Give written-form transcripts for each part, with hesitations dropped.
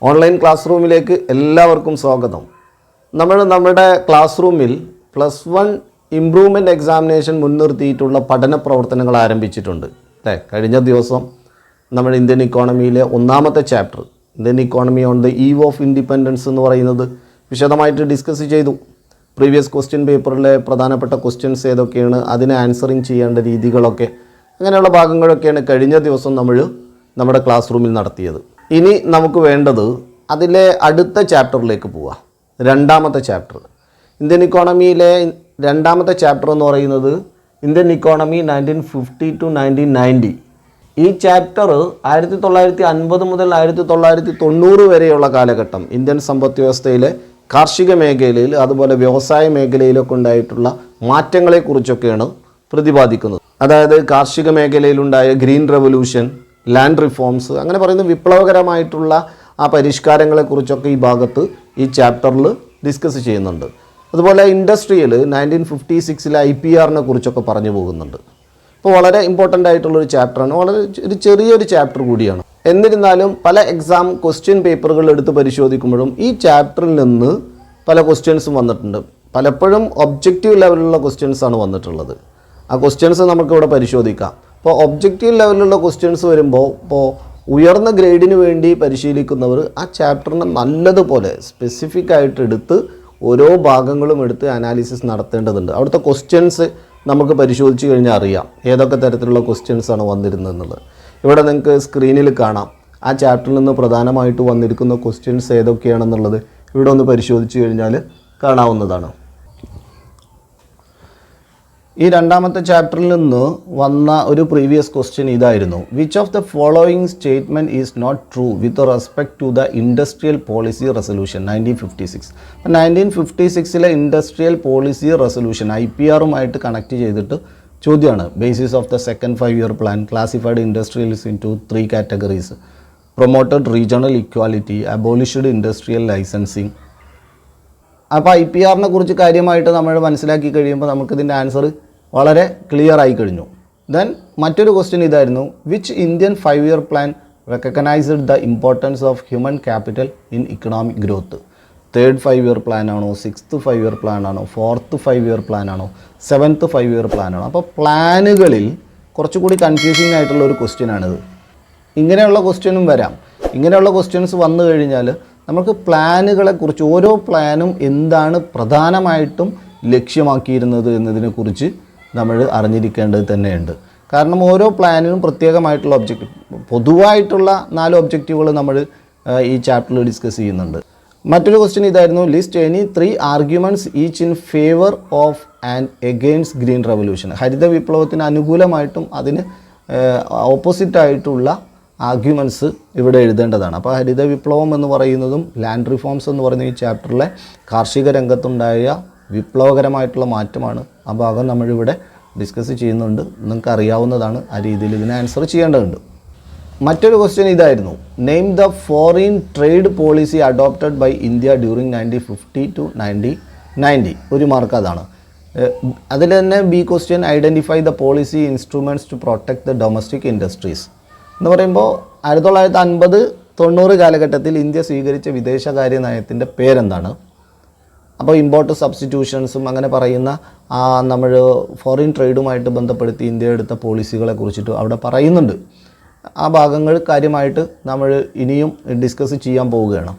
Online class റൂമിലേക്ക് എല്ലാവർക്കും സ്വാഗതം. നമ്മുടെ ക്ലാസ് റൂമിൽ +1 ഇംപ്രൂവ്മെൻറ്റ് എക്സാമിനേഷൻ മുൻനിർത്തിയിട്ടുള്ള പഠന പ്രവർത്തനങ്ങൾ ആരംഭിച്ചിട്ടുണ്ട് അല്ലേ. കഴിഞ്ഞ ദിവസം നമ്മൾ ഇന്ത്യൻ ഇക്കോണമിയിലെ ഒന്നാമത്തെ chapter Indian economy on the eve of independence എന്ന് പറയുന്നത് വിശദമായിട്ട് ഡിസ്കസ് ചെയ്തു. പ്രീവിയസ് ക്വസ്റ്റ്യൻ പേപ്പറിലെ പ്രധാനപ്പെട്ട ക്വസ്റ്റ്യൻസ് ഏതൊക്കെയാണ്, അതിനെ ആൻസറിങ് ചെയ്യേണ്ട രീതികളൊക്കെ, അങ്ങനെയുള്ള ഭാഗങ്ങളൊക്കെയാണ് കഴിഞ്ഞ ദിവസം നമ്മുടെ ക്ലാസ് റൂമിൽ നടത്തിയത്. ഇനി നമുക്ക് വേണ്ടത് അതിലെ അടുത്ത ചാപ്റ്ററിലേക്ക് പോവാം. രണ്ടാമത്തെ ചാപ്റ്റർ ഇന്ത്യൻ ഇക്കോണമിയിലെ രണ്ടാമത്തെ ചാപ്റ്റർ എന്ന് പറയുന്നത് ഇന്ത്യൻ ഇക്കോണമി 1950 to 1990. ഈ ചാപ്റ്റർ 1950 മുതൽ 1990 വരെയുള്ള കാലഘട്ടം ഇന്ത്യൻ സമ്പദ് വ്യവസ്ഥയിലെ കാർഷിക മേഖലയിൽ അതുപോലെ വ്യവസായ മേഖലയിലൊക്കെ ഉണ്ടായിട്ടുള്ള മാറ്റങ്ങളെക്കുറിച്ചൊക്കെയാണ് പ്രതിപാദിക്കുന്നത്. അതായത് കാർഷിക മേഖലയിലുണ്ടായ ഗ്രീൻ റെവല്യൂഷൻ, ലാൻഡ് റിഫോംസ്, അങ്ങനെ പറയുന്ന വിപ്ലവകരമായിട്ടുള്ള ആ പരിഷ്കാരങ്ങളെക്കുറിച്ചൊക്കെ ഈ ഭാഗത്ത് ഈ ചാപ്റ്ററിൽ ഡിസ്കസ് ചെയ്യുന്നുണ്ട്. അതുപോലെ ഇൻഡസ്ട്രിയിൽ 1956 IPRനെ കുറിച്ചൊക്കെ പറഞ്ഞു പോകുന്നുണ്ട്. അപ്പോൾ വളരെ ഇമ്പോർട്ടൻ്റ് ആയിട്ടുള്ളൊരു ചാപ്റ്ററാണ്, വളരെ ഒരു ചെറിയൊരു ചാപ്റ്റർ കൂടിയാണ്. എന്നിരുന്നാലും പല എക്സാം ക്വസ്റ്റ്യൻ പേപ്പറുകൾ എടുത്ത് പരിശോധിക്കുമ്പോഴും ഈ ചാപ്റ്ററിൽ നിന്ന് പല ക്വസ്റ്റ്യൻസും വന്നിട്ടുണ്ട്. പലപ്പോഴും ഒബ്ജക്റ്റീവ് ലെവലിലുള്ള ക്വസ്റ്റ്യൻസാണ് വന്നിട്ടുള്ളത്. ആ ക്വസ്റ്റ്യൻസ് നമുക്കിവിടെ പരിശോധിക്കാം. ഇപ്പോൾ ഒബ്ജക്റ്റീവ് ലെവലിലുള്ള ക്വസ്റ്റ്യൻസ് വരുമ്പോൾ ഉയർന്ന ഗ്രേഡിന് വേണ്ടി പരിശീലിക്കുന്നവർ ആ ചാപ്റ്ററിനെ നല്ലതുപോലെ സ്പെസിഫിക് ആയിട്ട് എടുത്ത് ഓരോ ഭാഗങ്ങളും എടുത്ത് അനാലിസിസ് നടത്തേണ്ടതുണ്ട്. അവിടുത്തെ ക്വസ്റ്റ്യൻസ് നമുക്ക് പരിശോധിച്ച് കഴിഞ്ഞാൽ അറിയാം ഏതൊക്കെ തരത്തിലുള്ള ക്വസ്റ്റ്യൻസാണ് വന്നിരുന്നതെന്നുള്ളത്. ഇവിടെ നിങ്ങൾക്ക് സ്ക്രീനിൽ കാണാം ആ ചാപ്റ്ററിൽ നിന്ന് പ്രധാനമായിട്ട് വന്നിരിക്കുന്ന ക്വസ്റ്റ്യൻസ് ഏതൊക്കെയാണെന്നുള്ളത് ഇവിടെ ഒന്ന് പരിശോധിച്ച് കഴിഞ്ഞാൽ കാണാവുന്നതാണ്. ഈ രണ്ടാമത്തെ ചാപ്റ്ററിൽ നിന്ന് വന്ന ഒരു പ്രീവിയസ് ക്വസ്റ്റ്യൻ ഇതായിരുന്നു: which of the following statement is not true with respect to the industrial policy resolution 1956. 1956 industrial policy resolution IPRുമായിട്ട് കണക്ട് ചെയ്തിട്ട് ചോദ്യമാണ്. Basis of the second 5-year plan classified industrials into 3 categories: promoted regional equality, abolished industrial licensing. അപ്പോൾ IPRനെ കുറിച്ച് കാര്യമായിട്ട് നമ്മൾ മനസ്സിലാക്കി കഴിയുമ്പോൾ നമുക്കിതിൻ്റെ ആൻസർ വളരെ ക്ലിയർ ആയി കഴിഞ്ഞു. ദെൻ മറ്റൊരു ക്വസ്റ്റ്യൻ ഇതായിരുന്നു: which Indian 5-year plan recognised the importance of human capital in economic growth? 3rd 5-year plan ആണോ, 6th 5-year പ്ലാൻ ആണോ, 4th 5-year പ്ലാൻ ആണോ, 7th 5-year പ്ലാൻ ആണോ? അപ്പോൾ പ്ലാനുകളിൽ കുറച്ചുകൂടി കൺഫ്യൂസിങ് ആയിട്ടുള്ള ഒരു ക്വസ്റ്റ്യനാണിത്. ഇങ്ങനെയുള്ള ക്വസ്റ്റ്യനും വരാം. ഇങ്ങനെയുള്ള ക്വസ്റ്റ്യൻസ് വന്നു കഴിഞ്ഞാൽ നമുക്ക് പ്ലാനുകളെക്കുറിച്ച്, ഓരോ പ്ലാനും എന്താണ് പ്രധാനമായിട്ടും ലക്ഷ്യമാക്കിയിരുന്നത് എന്നതിനെക്കുറിച്ച് നമ്മൾ അറിഞ്ഞിരിക്കേണ്ടത് തന്നെയുണ്ട്. കാരണം ഓരോ പ്ലാനിനും പ്രത്യേകമായിട്ടുള്ള പൊതുവായിട്ടുള്ള 4 ഒബ്ജക്റ്റീവുകൾ നമ്മൾ ഈ ചാപ്റ്ററിൽ ഡിസ്കസ് ചെയ്യുന്നുണ്ട്. മറ്റൊരു ക്വസ്റ്റ്യൻ ഇതായിരുന്നു: list any 3 arguments each in favour of and against green revolution. ഹരിത വിപ്ലവത്തിന് അനുകൂലമായിട്ടും അതിന് ഓപ്പോസിറ്റായിട്ടുള്ള ആർഗ്യുമെൻറ്റ്സ് ഇവിടെ എഴുതേണ്ടതാണ്. അപ്പോൾ ഹരിത വിപ്ലവം എന്ന് പറയുന്നതും ലാൻഡ് റിഫോംസ് എന്ന് പറയുന്ന ഈ ചാപ്റ്ററിലെ കാർഷിക രംഗത്തുണ്ടായ വിപ്ലവകരമായിട്ടുള്ള മാറ്റമാണ്. ആ ഭാഗം നമ്മളിവിടെ ഡിസ്കസ് ചെയ്യുന്നുണ്ട്, നിങ്ങൾക്ക് അറിയാവുന്നതാണ്. ആ രീതിയിൽ ഇതിനെ ആൻസർ ചെയ്യേണ്ടതുണ്ട്. മറ്റൊരു ക്വസ്റ്റ്യൻ ഇതായിരുന്നു: name the foreign trade policy adopted by India during 1950 to 1990. 1 mark അതാണ്. അതിൽ തന്നെ B question: identify the policy instruments to protect the domestic industries. എന്ന് പറയുമ്പോൾ 1950-90 കാലഘട്ടത്തിൽ ഇന്ത്യ സ്വീകരിച്ച വിദേശകാര്യ നയത്തിൻ്റെ പേരെന്താണ്? അപ്പോൾ ഇമ്പോർട്ട് സബ്സ്റ്റിറ്റ്യൂഷൻസും അങ്ങനെ പറയുന്ന നമ്മൾ ഫോറിൻ ട്രേഡുമായിട്ട് ബന്ധപ്പെടുത്തി ഇന്ത്യ എടുത്ത പോളിസികളെ കുറിച്ചിട്ട് അവിടെ പറയുന്നുണ്ട്. ആ ഭാഗങ്ങൾ കാര്യമായിട്ട് നമ്മൾ ഇനിയും ഡിസ്കസ് ചെയ്യാൻ പോവുകയാണ്.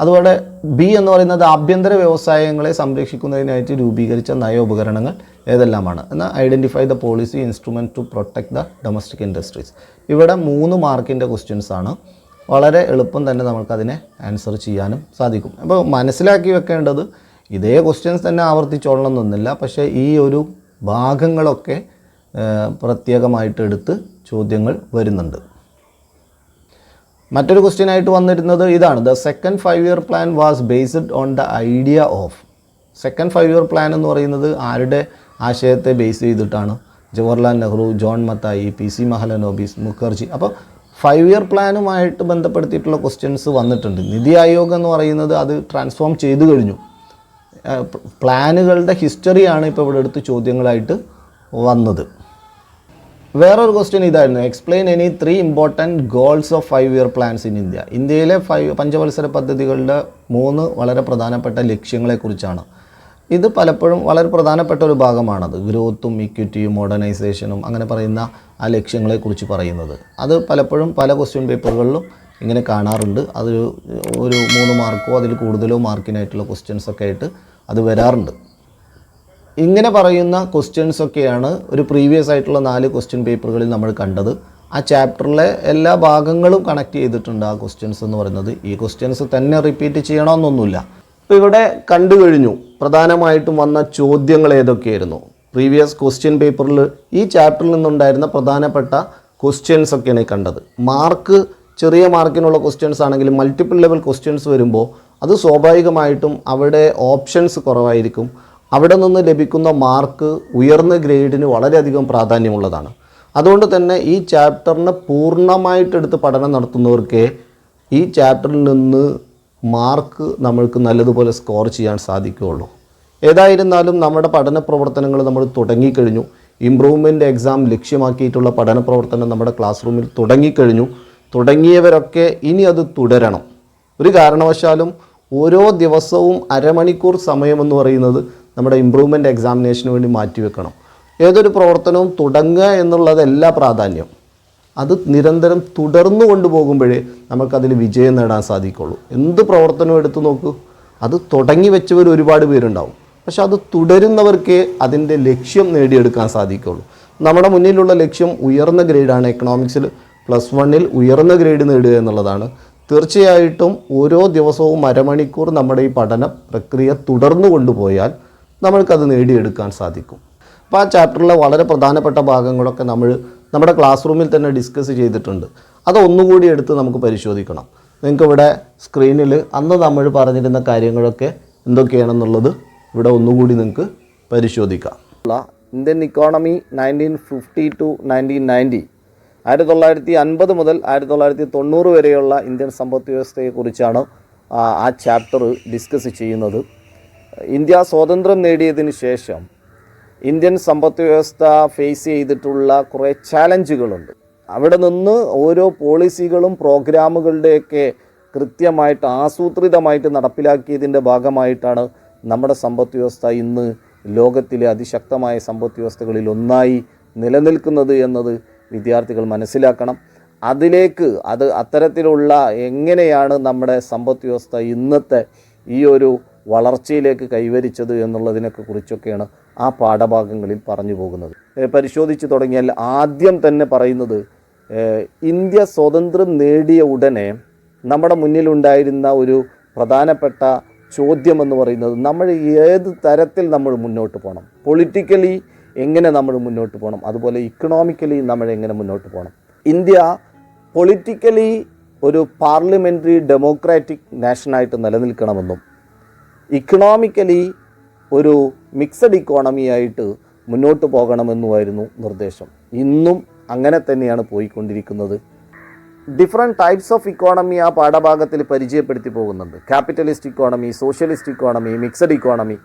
അതുപോലെ ബി എന്ന് പറയുന്നത് ആഭ്യന്തര വ്യവസായങ്ങളെ സംരക്ഷിക്കുന്നതിനായിട്ട് രൂപീകരിച്ച നയോപകരണങ്ങൾ ഏതെല്ലാമാണ് എന്നാൽ identify the policy instrument to protect the domestic industries. ഇവിടെ 3 മാർക്കിൻ്റെ ക്വസ്റ്റ്യൻസ് ആണ്. വളരെ എളുപ്പം തന്നെ നമുക്കതിനെ ആൻസർ ചെയ്യാനും സാധിക്കും. അപ്പോൾ മനസ്സിലാക്കി വെക്കേണ്ടത് ഇതേ ക്വസ്റ്റ്യൻസ് തന്നെ ആവർത്തിച്ചോളണമെന്നൊന്നുമില്ല, പക്ഷേ ഈ ഒരു ഭാഗങ്ങളൊക്കെ പ്രത്യേകമായിട്ട് എടുത്ത് ചോദ്യങ്ങൾ വരുന്നുണ്ട്. മറ്റൊരു ക്വസ്റ്റ്യനായിട്ട് വന്നിരുന്നത് ഇതാണ്: the second 5-year plan was based on the idea of. Second 5-year plan എന്ന് പറയുന്നത് ആരുടെ ആശയത്തെ ബേസ് ചെയ്തിട്ടാണ്? Jawaharlal Nehru, John Mathai, PC Mahalanobis, Mukherjee. അപ്പോൾ 5-year പ്ലാനുമായിട്ട് ബന്ധപ്പെടുത്തിയിട്ടുള്ള ക്വസ്റ്റ്യൻസ് വന്നിട്ടുണ്ട്. നിതി ആയോഗ് എന്ന് പറയുന്നത് അത് ട്രാൻസ്ഫോം ചെയ്തു കഴിഞ്ഞു. പ്ലാനുകളുടെ ഹിസ്റ്ററിയാണ് ഇപ്പോൾ ഇവിടെ എടുത്ത് ചോദ്യങ്ങളായിട്ട് വന്നത്. വേറൊരു ക്വസ്റ്റ്യൻ ഇതായിരുന്നു, explain any 3 important goals of 5-year plans in India. ഇന്ത്യയിലെ പഞ്ചവത്സര പദ്ധതികളുടെ 3 വളരെ പ്രധാനപ്പെട്ട ലക്ഷ്യങ്ങളെക്കുറിച്ചാണ്. ഇത് പലപ്പോഴും വളരെ പ്രധാനപ്പെട്ട ഒരു ഭാഗമാണത്. ഗ്രോത്തും ഇക്വിറ്റിയും മോഡേണൈസേഷനും അങ്ങനെ പറയുന്ന ആ ലക്ഷ്യങ്ങളെക്കുറിച്ച് പറയുന്നത്. അത് പലപ്പോഴും പല ക്വസ്റ്റ്യൻ പേപ്പറുകളിലും ഇങ്ങനെ കാണാറുണ്ട്. അത് ഒരു 3 മാർക്കോ അതിൽ കൂടുതലോ മാർക്കിനായിട്ടുള്ള ക്വസ്റ്റ്യൻസൊക്കെ ആയിട്ട് അത് വരാറുണ്ട്. ഇങ്ങനെ പറയുന്ന ക്വസ്റ്റ്യൻസൊക്കെയാണ് ഒരു പ്രീവിയസ് ആയിട്ടുള്ള 4 ക്വസ്റ്റ്യൻ പേപ്പറുകളിൽ നമ്മൾ കണ്ടത്. ആ ചാപ്റ്ററിലെ എല്ലാ ഭാഗങ്ങളും കണക്ട് ചെയ്തിട്ടുണ്ട് ആ ക്വസ്റ്റ്യൻസ് എന്ന് പറയുന്നത്. ഈ ക്വസ്റ്റ്യൻസ് തന്നെ റിപ്പീറ്റ് ചെയ്യണമെന്നൊന്നുമില്ല. ഇപ്പോൾ ഇവിടെ കണ്ടു കഴിഞ്ഞു പ്രധാനമായിട്ടും വന്ന ചോദ്യങ്ങൾ ഏതൊക്കെയായിരുന്നു. പ്രീവിയസ് ക്വസ്റ്റ്യൻ പേപ്പറിൽ ഈ ചാപ്റ്ററിൽ നിന്നുണ്ടായിരുന്ന പ്രധാനപ്പെട്ട ക്വസ്റ്റ്യൻസ് ഒക്കെയാണ് കണ്ടത്. മാർക്ക് ചെറിയ മാർക്കിനുള്ള ക്വസ്റ്റ്യൻസ് ആണെങ്കിലും മൾട്ടിപ്പിൾ ലെവൽ ക്വസ്റ്റ്യൻസ് വരുമ്പോൾ അത് സ്വാഭാവികമായിട്ടും അവിടെ ഓപ്ഷൻസ് കുറവായിരിക്കും. അവിടെ നിന്ന് ലഭിക്കുന്ന മാർക്ക് ഉയർന്ന ഗ്രേഡിന് വളരെയധികം പ്രാധാന്യമുള്ളതാണ്. അതുകൊണ്ട് തന്നെ ഈ ചാപ്റ്ററിനെ പൂർണ്ണമായിട്ടെടുത്ത് പഠനം നടത്തുന്നവർക്ക് ഈ ചാപ്റ്ററിൽ നിന്ന് മാർക്ക് നമ്മൾക്ക് നല്ലതുപോലെ സ്കോർ ചെയ്യാൻ സാധിക്കുകയുള്ളൂ. ഏതായിരുന്നാലും നമ്മുടെ പഠന പ്രവർത്തനങ്ങൾ നമ്മൾ തുടങ്ങിക്കഴിഞ്ഞു. ഇംപ്രൂവ്മെൻ്റ് എക്സാം ലക്ഷ്യമാക്കിയിട്ടുള്ള പഠന പ്രവർത്തനം നമ്മുടെ ക്ലാസ് റൂമിൽ തുടങ്ങിക്കഴിഞ്ഞു. തുടങ്ങിയവരൊക്കെ ഇനി അത് തുടരണം. ഒരു കാരണവശാലും ഓരോ ദിവസവും അരമണിക്കൂർ സമയമെന്ന് പറയുന്നത് നമ്മുടെ ഇംപ്രൂവ്മെൻ്റ് എക്സാമിനേഷന് വേണ്ടി മാറ്റിവെക്കണം. ഏതൊരു പ്രവർത്തനവും തുടങ്ങുക എന്നുള്ളതല്ല പ്രാധാന്യം, അത് നിരന്തരം തുടർന്നു കൊണ്ടുപോകുമ്പോഴേ നമുക്കതിൽ വിജയം നേടാൻ സാധിക്കുള്ളൂ. എന്ത് പ്രവർത്തനവും എടുത്തു നോക്കൂ, അത് തുടങ്ങി വെച്ചവർ ഒരുപാട് പേരുണ്ടാവും, പക്ഷെ അത് തുടരുന്നവർക്കേ അതിൻ്റെ ലക്ഷ്യം നേടിയെടുക്കാൻ സാധിക്കുള്ളൂ. നമ്മുടെ മുന്നിലുള്ള ലക്ഷ്യം ഉയർന്ന ഗ്രേഡാണ്. എക്കണോമിക്സിൽ +1 ഉയർന്ന ഗ്രേഡ് നേടുക എന്നുള്ളതാണ്. തീർച്ചയായിട്ടും ഓരോ ദിവസവും അരമണിക്കൂർ നമ്മുടെ ഈ പഠന പ്രക്രിയ തുടർന്നു കൊണ്ടുപോയാൽ നമ്മൾക്കത് നേടിയെടുക്കാൻ സാധിക്കും. അപ്പോൾ ആ ചാപ്റ്ററിലെ വളരെ പ്രധാനപ്പെട്ട ഭാഗങ്ങളൊക്കെ നമ്മൾ നമ്മുടെ ക്ലാസ് റൂമിൽ തന്നെ ഡിസ്കസ് ചെയ്തിട്ടുണ്ട്. അതൊന്നുകൂടി എടുത്ത് നമുക്ക് പരിശോധിക്കണം. നിങ്ങൾക്കിവിടെ സ്ക്രീനിൽ അന്ന് നമ്മൾ പറഞ്ഞിരുന്ന കാര്യങ്ങളൊക്കെ എന്തൊക്കെയാണെന്നുള്ളത് ഇവിടെ ഒന്നുകൂടി നിങ്ങൾക്ക് പരിശോധിക്കാം. ഇന്ത്യൻ ഇക്കോണമി 1950 to 1990, 1950 മുതൽ 1990 വരെയുള്ള ഇന്ത്യൻ സമ്പദ് വ്യവസ്ഥയെക്കുറിച്ചാണ് ആ ചാപ്റ്റർ ഡിസ്കസ് ചെയ്യുന്നത്. ഇന്ത്യ സ്വാതന്ത്ര്യം നേടിയതിന് ശേഷം ഇന്ത്യൻ സമ്പദ് വ്യവസ്ഥ ഫേസ് ചെയ്തിട്ടുള്ള കുറേ ചാലഞ്ചുകളുണ്ട്. അവിടെ നിന്ന് ഓരോ പോളിസികളും പ്രോഗ്രാമുകളുടെയൊക്കെ കൃത്യമായിട്ട് ആസൂത്രിതമായിട്ട് നടപ്പിലാക്കിയതിൻ്റെ ഭാഗമായിട്ടാണ് നമ്മുടെ സമ്പദ് വ്യവസ്ഥ ഇന്ന് ലോകത്തിലെ അതിശക്തമായ സമ്പദ് വ്യവസ്ഥകളിൽ ഒന്നായി നിലനിൽക്കുന്നത് എന്നത് വിദ്യാർത്ഥികൾ മനസ്സിലാക്കണം. അതിലേക്ക് അത്തരത്തിലുള്ള എങ്ങനെയാണ് നമ്മുടെ സമ്പദ് വ്യവസ്ഥ ഇന്നത്തെ ഈ ഒരു വളർച്ചയിലേക്ക് കൈവരിച്ചത് എന്നുള്ളതിനൊക്കെ കുറിച്ചൊക്കെയാണ് ആ പാഠഭാഗങ്ങളിൽ പറഞ്ഞു പോകുന്നത്. പരിശോധിച്ച് തുടങ്ങിയാൽ ആദ്യം തന്നെ പറയുന്നത്, ഇന്ത്യ സ്വാതന്ത്ര്യം നേടിയ ഉടനെ നമ്മുടെ മുന്നിലുണ്ടായിരുന്ന ഒരു പ്രധാനപ്പെട്ട ചോദ്യം എന്ന് പറയുന്നത്, നമ്മൾ ഏത് തരത്തിൽ നമ്മൾ മുന്നോട്ട് പോകണം, പൊളിറ്റിക്കലി എങ്ങനെ നമ്മൾ മുന്നോട്ട് പോകണം, അതുപോലെ ഇക്കണോമിക്കലി നമ്മൾ എങ്ങനെ മുന്നോട്ട് പോകണം. ഇന്ത്യ പൊളിറ്റിക്കലി ഒരു പാർലമെൻ്ററി ഡെമോക്രാറ്റിക് നാഷനായിട്ട് നിലനിൽക്കണമെന്നും ഇക്കണോമിക്കലി ഒരു മിക്സഡ് ഇക്കോണമി ആയിട്ട് മുന്നോട്ട് പോകണമെന്നുമായിരുന്നു നിർദ്ദേശം. ഇന്നും അങ്ങനെ തന്നെയാണ് പോയിക്കൊണ്ടിരിക്കുന്നത്. ഡിഫറെൻറ്റ് ടൈപ്സ് ഓഫ് ഇക്കോണമി ആ പാഠഭാഗത്തിൽ പരിചയപ്പെടുത്തി പോകുന്നുണ്ട്. Capitalist economy, socialist economy, mixed economy.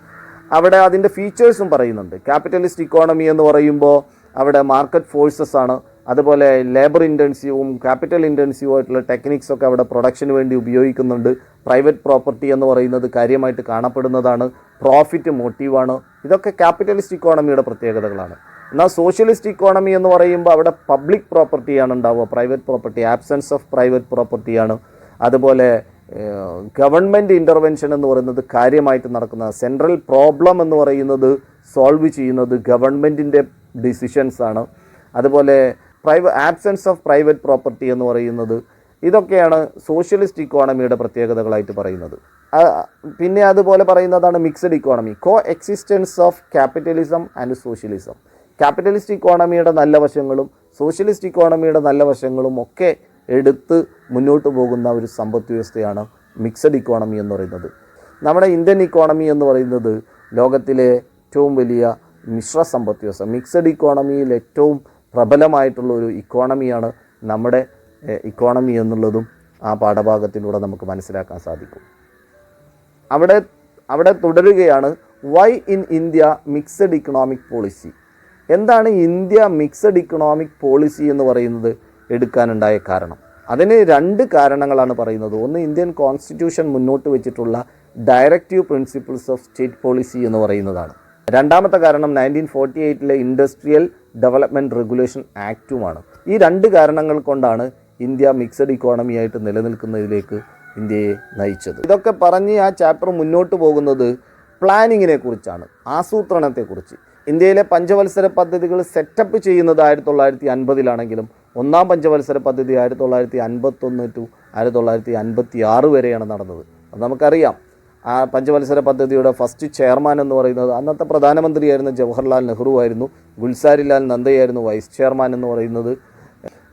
അവിടെ അതിൻ്റെ ഫീച്ചേഴ്സും പറയുന്നുണ്ട്. ക്യാപിറ്റലിസ്റ്റ് ഇക്കോണമി എന്ന് പറയുമ്പോൾ അവിടെ മാർക്കറ്റ് ഫോഴ്സസ് ആണ്, അതുപോലെ ലേബർ ഇൻറ്റൻസീവും ക്യാപിറ്റൽ ഇൻറ്റൻസീവും ആയിട്ടുള്ള ടെക്നിക്സൊക്കെ അവിടെ പ്രൊഡക്ഷന് വേണ്ടി ഉപയോഗിക്കുന്നുണ്ട്. പ്രൈവറ്റ് പ്രോപ്പർട്ടി എന്ന് പറയുന്നത് കാര്യമായിട്ട് കാണപ്പെടുന്നതാണ്. പ്രോഫിറ്റ് മോട്ടീവാണ്. ഇതൊക്കെ ക്യാപിറ്റലിസ്റ്റ് ഇക്കോണമിയുടെ പ്രത്യേകതകളാണ്. എന്നാൽ സോഷ്യലിസ്റ്റ് ഇക്കോണമി എന്ന് പറയുമ്പോൾ അവിടെ പബ്ലിക് പ്രോപ്പർട്ടിയാണ് ഉണ്ടാവുക, private property, absence of private പ്രോപ്പർട്ടിയാണ്. അതുപോലെ ഗവൺമെൻറ് ഇൻ്റർവെൻഷൻ എന്ന് പറയുന്നത് കാര്യമായിട്ട് നടക്കുന്ന, സെൻട്രൽ പ്രോബ്ലം എന്ന് പറയുന്നത് സോൾവ് ചെയ്യുന്നത് ഗവൺമെൻറ്റിൻ്റെ ഡിസിഷൻസാണ്. അതുപോലെ ആബ്സെൻസ് ഓഫ് പ്രൈവറ്റ് പ്രോപ്പർട്ടി എന്ന് പറയുന്നത്, ഇതൊക്കെയാണ് സോഷ്യലിസ്റ്റ് ഇക്കോണമിയുടെ പ്രത്യേകതകളായിട്ട് പറയുന്നത്. പിന്നെ അതുപോലെ പറയുന്നതാണ് mixed economy, coexistence of capitalism and socialism. Capitalist ഇക്കോണമിയുടെ നല്ല വശങ്ങളും സോഷ്യലിസ്റ്റ് ഇക്കോണമിയുടെ നല്ല വശങ്ങളും ഒക്കെ എടുത്ത് മുന്നോട്ട് പോകുന്ന ഒരു സമ്പദ് വ്യവസ്ഥയാണ് മിക്സഡ് ഇക്കോണമി എന്ന് പറയുന്നത്. നമ്മുടെ ഇന്ത്യൻ ഇക്കോണമി എന്ന് പറയുന്നത് ലോകത്തിലെ ഏറ്റവും വലിയ മിശ്ര സമ്പദ് വ്യവസ്ഥ. മിക്സഡ് ഇക്കോണമിയിൽ ഏറ്റവും പ്രബലമായിട്ടുള്ള ഒരു ഇക്കോണമിയാണ് നമ്മുടെ ഇക്കോണമി എന്നുള്ളതും ആ പാഠഭാഗത്തിലൂടെ നമുക്ക് മനസ്സിലാക്കാൻ സാധിക്കും. അവിടെ തുടരുകയാണ്, why in India mixed economic policy. എന്താണ് ഇന്ത്യ മിക്സഡ് ഇക്കണോമിക് പോളിസി എന്ന് പറയുന്നത് എടുക്കാനുണ്ടായ കാരണം? അതിന് 2 കാരണങ്ങളാണ് പറയുന്നത്. ഒന്ന്, ഇന്ത്യൻ കോൺസ്റ്റിറ്റ്യൂഷൻ മുന്നോട്ട് വെച്ചിട്ടുള്ള directive principles of state policy എന്ന് പറയുന്നതാണ്. രണ്ടാമത്തെ കാരണം 1948 ഇൻഡസ്ട്രിയൽ ഡെവലപ്മെൻറ്റ് റെഗുലേഷൻ ആക്റ്റുമാണ്. ഈ 2 കാരണങ്ങൾ കൊണ്ടാണ് ഇന്ത്യ മിക്സഡ് ഇക്കോണമി ആയിട്ട് നിലനിൽക്കുന്നതിലേക്ക് ഇന്ത്യയെ നയിച്ചത്. ഇതൊക്കെ പറഞ്ഞ് ആ ചാപ്റ്റർ മുന്നോട്ട് പോകുന്നത് പ്ലാനിങ്ങിനെ കുറിച്ചാണ്, ആസൂത്രണത്തെക്കുറിച്ച്. ഇന്ത്യയിലെ പഞ്ചവത്സര പദ്ധതികൾ സെറ്റപ്പ് ചെയ്യുന്നത് 1950-ലാണെങ്കിലും ഒന്നാം പഞ്ചവത്സര പദ്ധതി 1951 ടു 1956 വരെയാണ് നടന്നത്. അത് നമുക്കറിയാം. ആ പഞ്ചവത്സര പദ്ധതിയുടെ ഫസ്റ്റ് ചെയർമാൻ എന്ന് പറയുന്നത് അന്നത്തെ പ്രധാനമന്ത്രിയായിരുന്ന ജവഹർലാൽ നെഹ്റു ആയിരുന്നു. ഗുൽസാരിലാൽ നന്ദയായിരുന്നു വൈസ് ചെയർമാൻ എന്ന് പറയുന്നത്.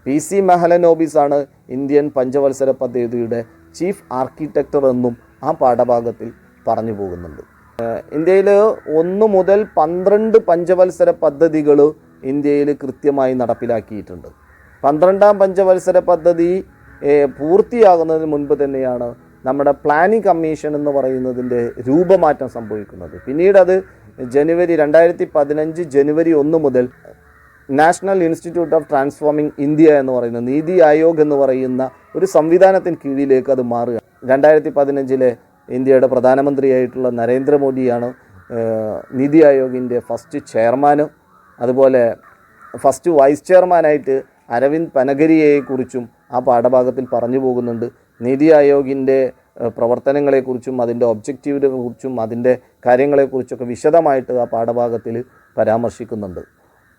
PC മെഹലനോബിസാണ് ഇന്ത്യൻ പഞ്ചവത്സര പദ്ധതിയുടെ ചീഫ് ആർക്കിടെക്ചർ എന്നും ആ പാഠഭാഗത്തിൽ പറഞ്ഞു പോകുന്നുണ്ട്. ഇന്ത്യയിൽ 1 മുതൽ 12 പഞ്ചവത്സര പദ്ധതികൾ ഇന്ത്യയിൽ കൃത്യമായി നടപ്പിലാക്കിയിട്ടുണ്ട്. 12ാം പഞ്ചവത്സര പദ്ധതി പൂർത്തിയാകുന്നതിന് മുൻപ് തന്നെയാണ് നമ്മുടെ പ്ലാനിംഗ് കമ്മീഷൻ എന്ന് പറയുന്നതിൻ്റെ രൂപമാറ്റം സംഭവിക്കുന്നത്. പിന്നീട് അത് 2015 ജനുവരി 1 മുതൽ national institute of transforming India എന്ന് പറയുന്ന നീതി ആയോഗ് എന്ന് പറയുന്ന ഒരു സംവിധാനത്തിന് കീഴിലേക്ക് അത് മാറുക. 2015 ഇന്ത്യയുടെ പ്രധാനമന്ത്രിയായിട്ടുള്ള നരേന്ദ്രമോദിയാണ് നീതി ആയോഗിൻ്റെ ഫസ്റ്റ് ചെയർമാനും. അതുപോലെ ഫസ്റ്റ് വൈസ് ചെയർമാനായിട്ട് അരവിന്ദ് പനഗരിയെക്കുറിച്ചും ആ പാഠഭാഗത്തിൽ പറഞ്ഞു പോകുന്നുണ്ട്. നീതി ആയോഗിൻ്റെ പ്രവർത്തനങ്ങളെക്കുറിച്ചും അതിൻ്റെ ഒബ്ജക്റ്റീവിനെ കുറിച്ചും അതിൻ്റെ കാര്യങ്ങളെക്കുറിച്ചൊക്കെ വിശദമായിട്ട് ആ പാഠഭാഗത്തിൽ പരാമർശിക്കുന്നുണ്ട്.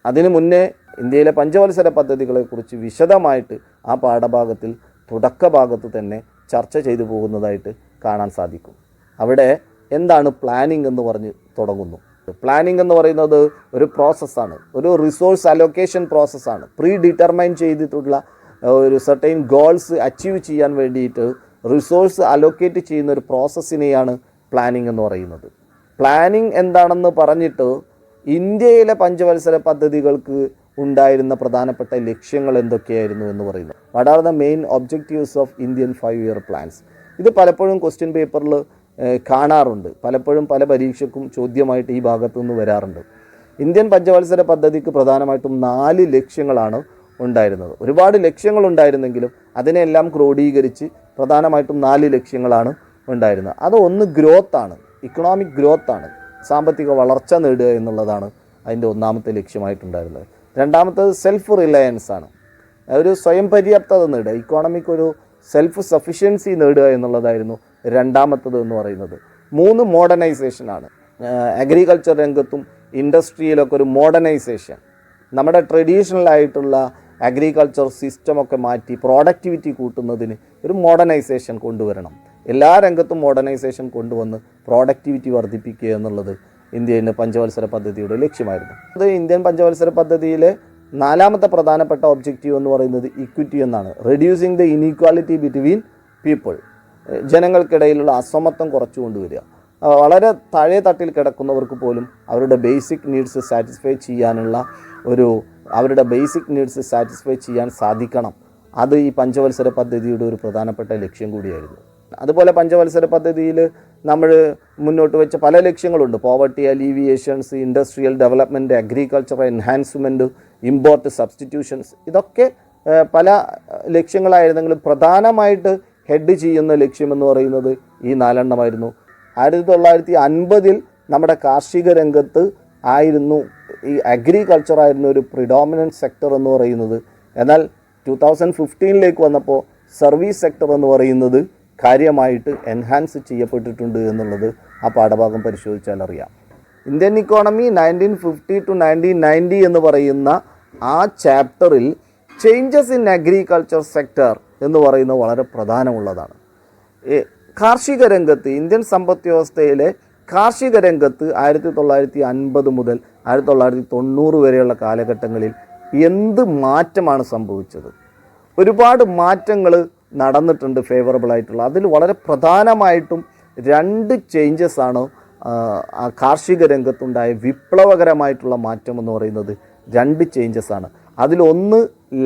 അതിനു മുന്നേ ഇന്ത്യയിലെ പഞ്ചവത്സര പദ്ധതികളെക്കുറിച്ച് വിശദമായിട്ട് ആ പാഠഭാഗത്തിൽ തുടക്കഭാഗത്ത് തന്നെ ചർച്ച ചെയ്തു പോകുന്നതായിട്ട് കാണാൻ സാധിക്കും. അവിടെ എന്താണ് പ്ലാനിംഗ് എന്ന് പറഞ്ഞ് തുടങ്ങുന്നു. പ്ലാനിംഗ് എന്ന് പറയുന്നത് ഒരു പ്രോസസ്സാണ്, ഒരു റിസോഴ്സ് അലൊക്കേഷൻ പ്രോസസ്സാണ്. പ്രീ ഡിറ്റർമൈൻ ചെയ്തിട്ടുള്ള ഒരു സർട്ടൈൻ ഗോൾസ് അച്ചീവ് ചെയ്യാൻ വേണ്ടിയിട്ട് റിസോഴ്സ് അലൊക്കേറ്റ് ചെയ്യുന്ന ഒരു പ്രോസസ്സിനെയാണ് പ്ലാനിംഗ് എന്ന് പറയുന്നത്. പ്ലാനിംഗ് എന്താണെന്ന് പറഞ്ഞിട്ട് ഇന്ത്യയിലെ പഞ്ചവത്സര പദ്ധതികൾക്ക് ഉണ്ടായിരുന്ന പ്രധാനപ്പെട്ട ലക്ഷ്യങ്ങൾ എന്തൊക്കെയായിരുന്നു എന്ന് പറയുന്നത്. What are the main objectives of Indian 5-year plans? ഇത് പലപ്പോഴും ക്വസ്റ്റ്യൻ പേപ്പറിൽ കാണാറുണ്ട്. പലപ്പോഴും പല പരീക്ഷയ്ക്കും ചോദ്യമായിട്ട് ഈ ഭാഗത്തു നിന്ന് വരാറുണ്ട്. ഇന്ത്യൻ പഞ്ചവത്സര പദ്ധതിക്ക് പ്രധാനമായിട്ടും 4 ലക്ഷ്യങ്ങളാണ് ഉണ്ടായിരുന്നത്. ഒരുപാട് ലക്ഷ്യങ്ങളുണ്ടായിരുന്നെങ്കിലും അതിനെല്ലാം ക്രോഡീകരിച്ച് പ്രധാനമായിട്ടും 4 ലക്ഷ്യങ്ങളാണ് ഉണ്ടായിരുന്നത്. അത് ഒന്ന് ഗ്രോത്താണ്, ഇക്കണോമിക് ഗ്രോത്താണ്, സാമ്പത്തിക വളർച്ച നേടുക എന്നുള്ളതാണ് അതിൻ്റെ ഒന്നാമത്തെ ലക്ഷ്യമായിട്ടുണ്ടായിരുന്നത്. രണ്ടാമത്തേത് സെൽഫ് റിലയൻസ് ആണ്, ഒരു സ്വയം പര്യാപ്തത നേടുക, ഇക്കോണമിക് ഒരു സെൽഫ് സഫിഷ്യൻസി നേടുക എന്നുള്ളതായിരുന്നു രണ്ടാമത്തത് എന്ന് പറയുന്നത്. 3 മോഡേണൈസേഷനാണ്. അഗ്രികൾച്ചർ രംഗത്തും ഇൻഡസ്ട്രിയിലൊക്കെ ഒരു മോഡേണൈസേഷൻ, നമ്മുടെ ട്രഡീഷണൽ ആയിട്ടുള്ള അഗ്രികൾച്ചർ സിസ്റ്റമൊക്കെ മാറ്റി പ്രോഡക്റ്റിവിറ്റി കൂട്ടുന്നതിന് ഒരു മോഡേണൈസേഷൻ കൊണ്ടുവരണം. എല്ലാ രംഗത്തും മോഡേണൈസേഷൻ കൊണ്ടുവന്ന് പ്രോഡക്റ്റിവിറ്റി വർദ്ധിപ്പിക്കുക എന്നുള്ളത് ഇന്ത്യൻ്റെ പഞ്ചവത്സര പദ്ധതിയുടെ ലക്ഷ്യമായിരുന്നു. അത് ഇന്ത്യൻ പഞ്ചവത്സര പദ്ധതിയിലെ 4ാമത്തെ പ്രധാനപ്പെട്ട ഒബ്ജക്റ്റീവ് എന്ന് പറയുന്നത് ഇക്വിറ്റി എന്നാണ്. Reducing the inequality between people, ജനങ്ങൾക്കിടയിലുള്ള അസമത്വം കുറച്ചു കൊണ്ടുവരിക. വളരെ താഴെ തട്ടിൽ കിടക്കുന്നവർക്ക് പോലും അവരുടെ ബേസിക് നീഡ്സ് സാറ്റിസ്ഫൈ ചെയ്യാൻ സാധിക്കണം. അത് ഈ പഞ്ചവത്സര പദ്ധതിയുടെ ഒരു പ്രധാനപ്പെട്ട ലക്ഷ്യം കൂടിയായിരുന്നു. അതുപോലെ പഞ്ചവത്സര പദ്ധതിയിൽ നമ്മൾ മുന്നോട്ട് വെച്ച പല ലക്ഷ്യങ്ങളുണ്ട്. Poverty alleviations, industrial development, agriculture enhancement, import substitutions, ഇതൊക്കെ പല ലക്ഷ്യങ്ങളായിരുന്നെങ്കിലും പ്രധാനമായിട്ട് ഹെഡ് ചെയ്യുന്ന ലക്ഷ്യമെന്ന് പറയുന്നത് ഈ 4 എണ്ണമായിരുന്നു. 1950 നമ്മുടെ കാർഷിക രംഗത്ത് ആയിരുന്നു ഈ അഗ്രികൾച്ചറായിരുന്നു ഒരു പ്രിഡോമിനൻറ്റ് സെക്ടർ എന്ന് പറയുന്നത്. എന്നാൽ 2015 വന്നപ്പോൾ സർവീസ് സെക്ടർ എന്ന് പറയുന്നത് കാര്യമായിട്ട് എൻഹാൻസ് ചെയ്യപ്പെട്ടിട്ടുണ്ട് എന്നുള്ളത് ആ പാഠഭാഗം പരിശോധിച്ചാൽ അറിയാം. ഇന്ത്യൻ ഇക്കോണമി 1950 to 1990 എന്ന് പറയുന്ന ആ ചാപ്റ്ററിൽ ചേഞ്ചസ് ഇൻ അഗ്രികൾച്ചർ സെക്ടർ എന്ന് പറയുന്നത് വളരെ പ്രധാനമുള്ളതാണ്. കാർഷിക രംഗത്ത്, ഇന്ത്യൻ സമ്പദ് വ്യവസ്ഥയിലെ കാർഷിക രംഗത്ത് 1950 മുതൽ 1990 വരെയുള്ള കാലഘട്ടങ്ങളിൽ എന്ത് മാറ്റമാണ് സംഭവിച്ചത്? ഒരുപാട് മാറ്റങ്ങൾ നടന്നിട്ടുണ്ട് ഫേവറബിളായിട്ടുള്ള. അതിൽ വളരെ പ്രധാനമായിട്ടും 2 ചേഞ്ചസാണ് ആ കാർഷിക രംഗത്തുണ്ടായ വിപ്ലവകരമായിട്ടുള്ള മാറ്റം എന്ന് പറയുന്നത്. 2 ചേഞ്ചസാണ്. അതിലൊന്ന്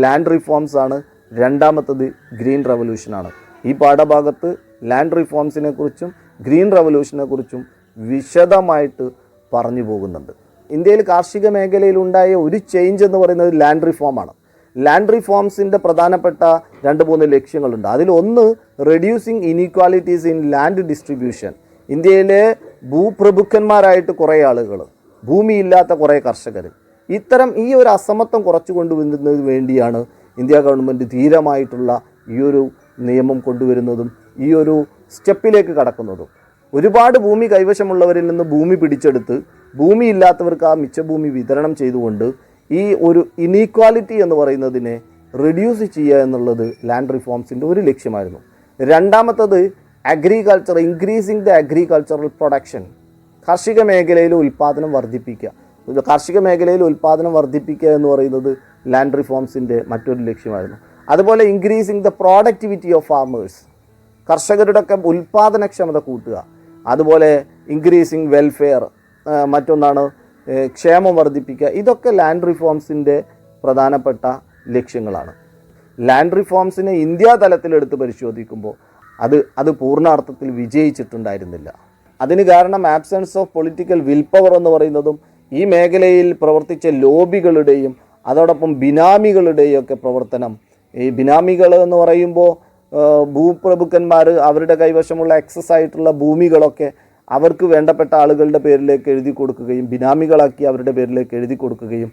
ലാൻഡ് റിഫോംസ് ആണ്, രണ്ടാമത്തത് ഗ്രീൻ റവല്യൂഷനാണ്. ഈ പാഠഭാഗത്ത് ലാൻഡ് റിഫോംസിനെ കുറിച്ചും ഗ്രീൻ റവല്യൂഷനെ കുറിച്ചും വിശദമായിട്ട് പറഞ്ഞു പോകുന്നുണ്ട്. ഇന്ത്യയിൽ കാർഷിക മേഖലയിൽ ഉണ്ടായ ഒരു ചേഞ്ച് എന്ന് പറയുന്നത് ലാൻഡ് റിഫോമാണ്. ലാൻഡ് റിഫോംസിൻ്റെ പ്രധാനപ്പെട്ട 2-3 ലക്ഷ്യങ്ങളുണ്ട്. അതിലൊന്ന് reducing inequalities in land distribution. ഇന്ത്യയിലെ ഭൂപ്രഭുക്കന്മാരായിട്ട് കുറേ ആളുകൾ, ഭൂമിയില്ലാത്ത കുറേ കർഷകർ, ഇത്തരം ഈ ഒരു അസമത്വം കുറച്ചു കൊണ്ടുവരുന്നതിന് വേണ്ടിയാണ് ഇന്ത്യ ഗവൺമെൻറ് ധീരമായിട്ടുള്ള ഈ ഒരു നിയമം കൊണ്ടുവരുന്നതും ഈ ഒരു സ്റ്റെപ്പിലേക്ക് കടക്കുന്നതും. ഒരുപാട് ഭൂമി കൈവശമുള്ളവരിൽ നിന്ന് ഭൂമി പിടിച്ചെടുത്ത് ഭൂമിയില്ലാത്തവർക്ക് ആ മിച്ചഭൂമി വിതരണം ചെയ്തുകൊണ്ട് ഈ ഒരു ഇനീക്വാലിറ്റി എന്ന് പറയുന്നതിനെ റെഡ്യൂസ് ചെയ്യുക എന്നുള്ളത് ലാൻഡ് റിഫോംസിൻ്റെ ഒരു ലക്ഷ്യമായിരുന്നു. രണ്ടാമത്തത് agriculture, increasing the agricultural production. കാർഷിക മേഖലയിൽ ഉൽപ്പാദനം വർദ്ധിപ്പിക്കുക. കാർഷിക മേഖലയിൽ ഉൽപ്പാദനം വർദ്ധിപ്പിക്കുക എന്ന് പറയുന്നത് ലാൻഡ് റിഫോംസിൻ്റെ മറ്റൊരു ലക്ഷ്യമായിരുന്നു. അതുപോലെ increasing the productivity of farmers, കർഷകരുടെയൊക്കെ ഉൽപ്പാദനക്ഷമത കൂട്ടുക. അതുപോലെ ഇൻക്രീസിങ് വെൽഫെയർ, മറ്റൊന്നാണ് ക്ഷേമം വർദ്ധിപ്പിക്കുക. ഇതൊക്കെ ലാൻഡ് റിഫോംസിൻ്റെ പ്രധാനപ്പെട്ട ലക്ഷ്യങ്ങളാണ്. ലാൻഡ് റിഫോംസിനെ ഇന്ത്യ തലത്തിലെടുത്ത് പരിശോധിക്കുമ്പോൾ അത് പൂർണ്ണാർത്ഥത്തിൽ വിജയിച്ചിട്ടുണ്ടായിരുന്നില്ല. അതിന് കാരണം absence of political will power എന്ന് പറയുന്നതും ഈ മേഖലയിൽ പ്രവർത്തിച്ച ലോബികളുടെയും അതോടൊപ്പം ബിനാമികളുടെയും ഒക്കെ പ്രവർത്തനം. ഈ ബിനാമികൾ എന്ന് പറയുമ്പോൾ ഭൂപ്രഭുക്കന്മാർ അവരുടെ കൈവശമുള്ള എക്സസ് ആയിട്ടുള്ള ഭൂമികളൊക്കെ അവർക്ക് വേണ്ടപ്പെട്ട ആളുകളുടെ പേരിലേക്ക് എഴുതി കൊടുക്കുകയും ബിനാമികളാക്കി അവരുടെ പേരിലേക്ക് എഴുതി കൊടുക്കുകയും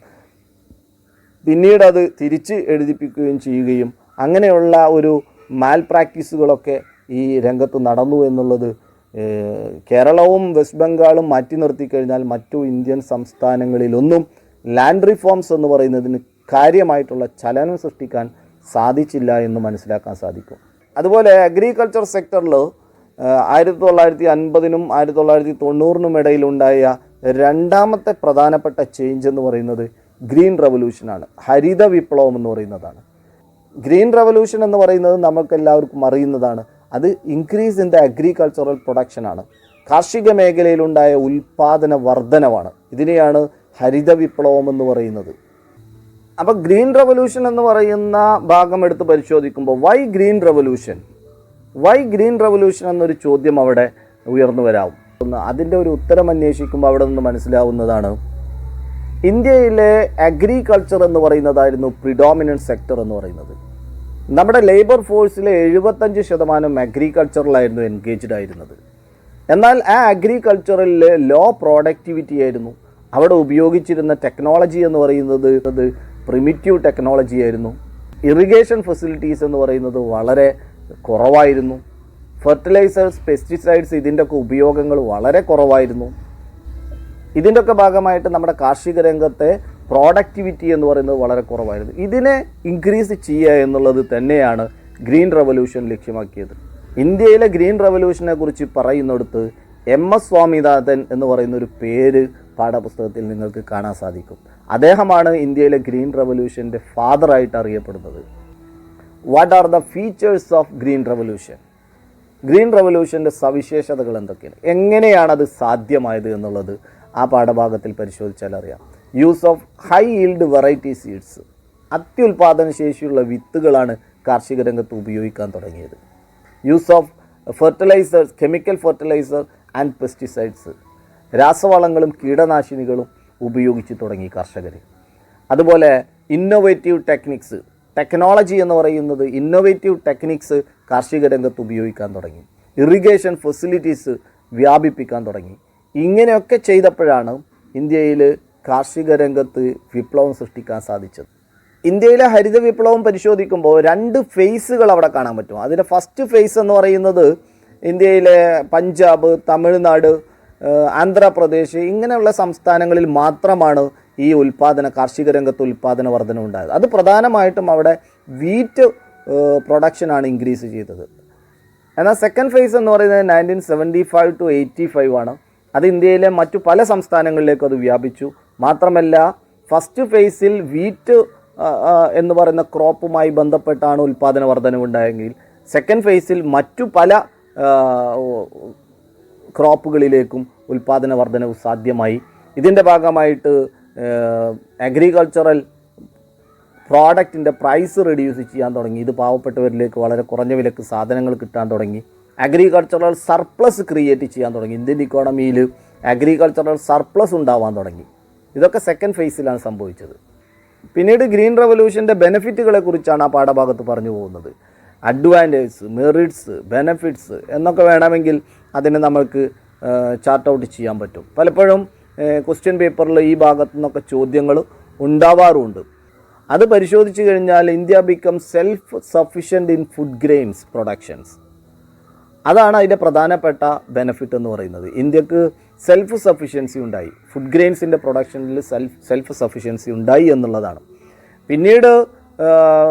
പിന്നീട് അത് തിരിച്ച് എഴുതിപ്പിക്കുകയും ചെയ്യുകയും അങ്ങനെയുള്ള ഒരു മാൽ പ്രാക്ടീസുകളൊക്കെ ഈ രംഗത്ത് നടന്നു എന്നുള്ളത് കേരളവും വെസ്റ്റ് ബംഗാളും മാറ്റി നിർത്തിക്കഴിഞ്ഞാൽ മറ്റു ഇന്ത്യൻ സംസ്ഥാനങ്ങളിലൊന്നും ലാൻഡ് റിഫോംസ് എന്ന് പറയുന്നതിന് കാര്യമായിട്ടുള്ള ചലനം സൃഷ്ടിക്കാൻ സാധിച്ചില്ല എന്ന് മനസ്സിലാക്കാൻ സാധിക്കും. അതുപോലെ അഗ്രികൾച്ചർ സെക്ടറിൽ 1950-നും 1990-നും ഇടയിലുണ്ടായ രണ്ടാമത്തെ പ്രധാനപ്പെട്ട ചേഞ്ച് എന്ന് പറയുന്നത് ഗ്രീൻ റവല്യൂഷനാണ്. ഹരിത വിപ്ലവം എന്ന് പറയുന്നതാണ്. ഗ്രീൻ റവല്യൂഷൻ എന്ന് പറയുന്നത് നമുക്കെല്ലാവർക്കും അറിയുന്നതാണ്. അത് ഇൻക്രീസ് ഇൻ ദ അഗ്രികൾച്ചറൽ പ്രൊഡക്ഷനാണ്. കാർഷിക മേഖലയിലുണ്ടായ ഉൽപ്പാദന വർധനവാണ്. ഇതിനെയാണ് ഹരിത വിപ്ലവം എന്ന് പറയുന്നത്. അപ്പോൾ ഗ്രീൻ റവല്യൂഷൻ എന്ന് പറയുന്ന ഭാഗം എടുത്ത് പരിശോധിക്കുമ്പോൾ വൈ ഗ്രീൻ റവല്യൂഷൻ എന്നൊരു ചോദ്യം അവിടെ ഉയർന്നു വരാവും. അതിൻ്റെ ഒരു ഉത്തരം അന്വേഷിക്കുമ്പോൾ അവിടെ നിന്ന് മനസ്സിലാവുന്നതാണ്, ഇന്ത്യയിലെ അഗ്രികൾച്ചർ എന്ന് പറയുന്നതായിരുന്നു പ്രിഡോമിനൻറ്റ് സെക്ടർ എന്ന് പറയുന്നത്. നമ്മുടെ ലേബർ ഫോഴ്സിലെ 75% അഗ്രികൾച്ചറിലായിരുന്നു എൻഗേജ്ഡ് ആയിരുന്നത്. എന്നാൽ ആ അഗ്രികൾച്ചറിൽ ലോ പ്രോഡക്റ്റിവിറ്റി ആയിരുന്നു. അവിടെ ഉപയോഗിച്ചിരുന്ന ടെക്നോളജി എന്ന് പറയുന്നത് പ്രിമിറ്റീവ് ടെക്നോളജി ആയിരുന്നു. ഇറിഗേഷൻ ഫെസിലിറ്റീസ് എന്ന് പറയുന്നത് വളരെ കുറവായിരുന്നു. ഫെർട്ടിലൈസേഴ്സ്, പെസ്റ്റിസൈഡ്സ് ഇതിൻ്റെയൊക്കെ ഉപയോഗങ്ങൾ വളരെ കുറവായിരുന്നു. ഇതിൻ്റെയൊക്കെ ഭാഗമായിട്ട് നമ്മുടെ കാർഷിക രംഗത്തെ പ്രോഡക്റ്റിവിറ്റി എന്ന് പറയുന്നത് വളരെ കുറവായിരുന്നു. ഇതിനെ ഇൻക്രീസ് ചെയ്യുക എന്നുള്ളത് തന്നെയാണ് ഗ്രീൻ റവല്യൂഷൻ ലക്ഷ്യമാക്കിയത്. ഇന്ത്യയിലെ ഗ്രീൻ റവല്യൂഷനെ കുറിച്ച് പറയുന്നിടത്ത് MS സ്വാമിനാഥൻ എന്ന് പറയുന്ന ഒരു പേര് പാഠപുസ്തകത്തിൽ നിങ്ങൾക്ക് കാണാൻ സാധിക്കും. അദ്ദേഹമാണ് ഇന്ത്യയിലെ ഗ്രീൻ റവല്യൂഷൻ്റെ ഫാദറായിട്ട് അറിയപ്പെടുന്നത്. What are the features of green revolution? ഗ്രീൻ റവല്യൂഷൻ്റെ സവിശേഷതകൾ എന്തൊക്കെയാണ്, എങ്ങനെയാണത് സാധ്യമായത് എന്നുള്ളത് ആ പാഠഭാഗത്തിൽ പരിശോധിച്ചാൽ അറിയാം. Use of high yield variety seeds, അത്യുൽപാദന ശേഷിയുള്ള വിത്തുകളാണ് കാർഷിക രംഗത്ത് ഉപയോഗിക്കാൻ തുടങ്ങിയത്. Use of fertilisers, chemical fertiliser and pesticides, രാസവളങ്ങളും കീടനാശിനികളും ഉപയോഗിച്ച് തുടങ്ങി കർഷകർ. അതുപോലെ ഇന്നോവേറ്റീവ് ടെക്നിക്സ്, ടെക്നോളജി എന്ന് പറയുന്നത് ഇന്നോവേറ്റീവ് ടെക്നിക്സ് കാർഷിക രംഗത്ത് ഉപയോഗിക്കാൻ തുടങ്ങി. ഇറിഗേഷൻ ഫെസിലിറ്റീസ് വ്യാപിപ്പിക്കാൻ തുടങ്ങി. ഇങ്ങനെയൊക്കെ ചെയ്തപ്പോഴാണ് ഇന്ത്യയിൽ കാർഷിക രംഗത്ത് വിപ്ലവം സൃഷ്ടിക്കാൻ സാധിച്ചത്. ഇന്ത്യയിലെ ഹരിത വിപ്ലവം പരിശോധിക്കുമ്പോൾ 2 ഫേസുകൾ അവിടെ കാണാൻ പറ്റും. അതിൻ്റെ ഫസ്റ്റ് ഫേസ് എന്ന് പറയുന്നത് ഇന്ത്യയിലെ പഞ്ചാബ്, തമിഴ്നാട്, ആന്ധ്രാപ്രദേശ് ഇങ്ങനെയുള്ള സംസ്ഥാനങ്ങളിൽ മാത്രമാണ് ഈ കാർഷിക രംഗത്ത് ഉൽപ്പാദന വർധന ഉണ്ടായത്. അത് പ്രധാനമായിട്ടും അവിടെ വീറ്റ് പ്രൊഡക്ഷനാണ് ഇൻക്രീസ് ചെയ്തത്. എന്നാൽ സെക്കൻഡ് ഫേസ് എന്ന് പറയുന്നത് 1975 to 85 ആണ്. അത് ഇന്ത്യയിലെ മറ്റു പല സംസ്ഥാനങ്ങളിലേക്കും അത് വ്യാപിച്ചു. മാത്രമല്ല ഫസ്റ്റ് ഫേസിൽ വീറ്റ് എന്ന് പറയുന്ന ക്രോപ്പുമായി ബന്ധപ്പെട്ടാണ് ഉൽപ്പാദന വർധനവുണ്ടായെങ്കിൽ സെക്കൻഡ് ഫേസിൽ മറ്റു പല ക്രോപ്പുകളിലേക്കും ഉൽപ്പാദന വർധനവ് സാധ്യമായി. ഇതിൻ്റെ ഭാഗമായിട്ട് അഗ്രികൾച്ചറൽ പ്രോഡക്റ്റിൻ്റെ പ്രൈസ് റെഡ്യൂസ് ചെയ്യാൻ തുടങ്ങി. ഇത് പാവപ്പെട്ടവരിലേക്ക് വളരെ കുറഞ്ഞ വിലക്ക് സാധനങ്ങൾ കിട്ടാൻ തുടങ്ങി. അഗ്രികൾച്ചറൽ സർപ്ലസ് ക്രിയേറ്റ് ചെയ്യാൻ തുടങ്ങി. ഇന്ത്യൻ ഇക്കോണമിയിൽ അഗ്രികൾച്ചറൽ സർപ്ലസ് ഉണ്ടാവാൻ തുടങ്ങി. ഇതൊക്കെ സെക്കൻഡ് ഫേസിലാണ് സംഭവിച്ചത്. പിന്നീട് ഗ്രീൻ റവല്യൂഷൻ്റെ ബെനിഫിറ്റുകളെ കുറിച്ചാണ് ആ പാഠഭാഗത്ത് പറഞ്ഞു പോകുന്നത്. അഡ്വാൻറ്റേജസ്, മെറിറ്റ്സ്, ബെനഫിറ്റ്സ് എന്നൊക്കെ വേണമെങ്കിൽ അതിനെ നമ്മൾക്ക് ചാർട്ട് ഔട്ട് ചെയ്യാൻ പറ്റും. പലപ്പോഴും ക്വസ്റ്റ്യൻ പേപ്പറിൽ ഈ ഭാഗത്തു നിന്നൊക്കെ ചോദ്യങ്ങൾ ഉണ്ടാവാറുമുണ്ട്. അത് പരിശോധിച്ച് കഴിഞ്ഞാൽ India become self sufficient in food grains productions. അതാണ് അതിൻ്റെ പ്രധാനപ്പെട്ട ബെനിഫിറ്റ് എന്ന് പറയുന്നത്. ഇന്ത്യക്ക് സെൽഫ് സഫിഷ്യൻസി ഉണ്ടായി, ഫുഡ് ഗ്രെയിൻസിൻ്റെ പ്രൊഡക്ഷനിൽ സെൽഫ് സഫിഷ്യൻസി ഉണ്ടായി എന്നുള്ളതാണ്. പിന്നീട്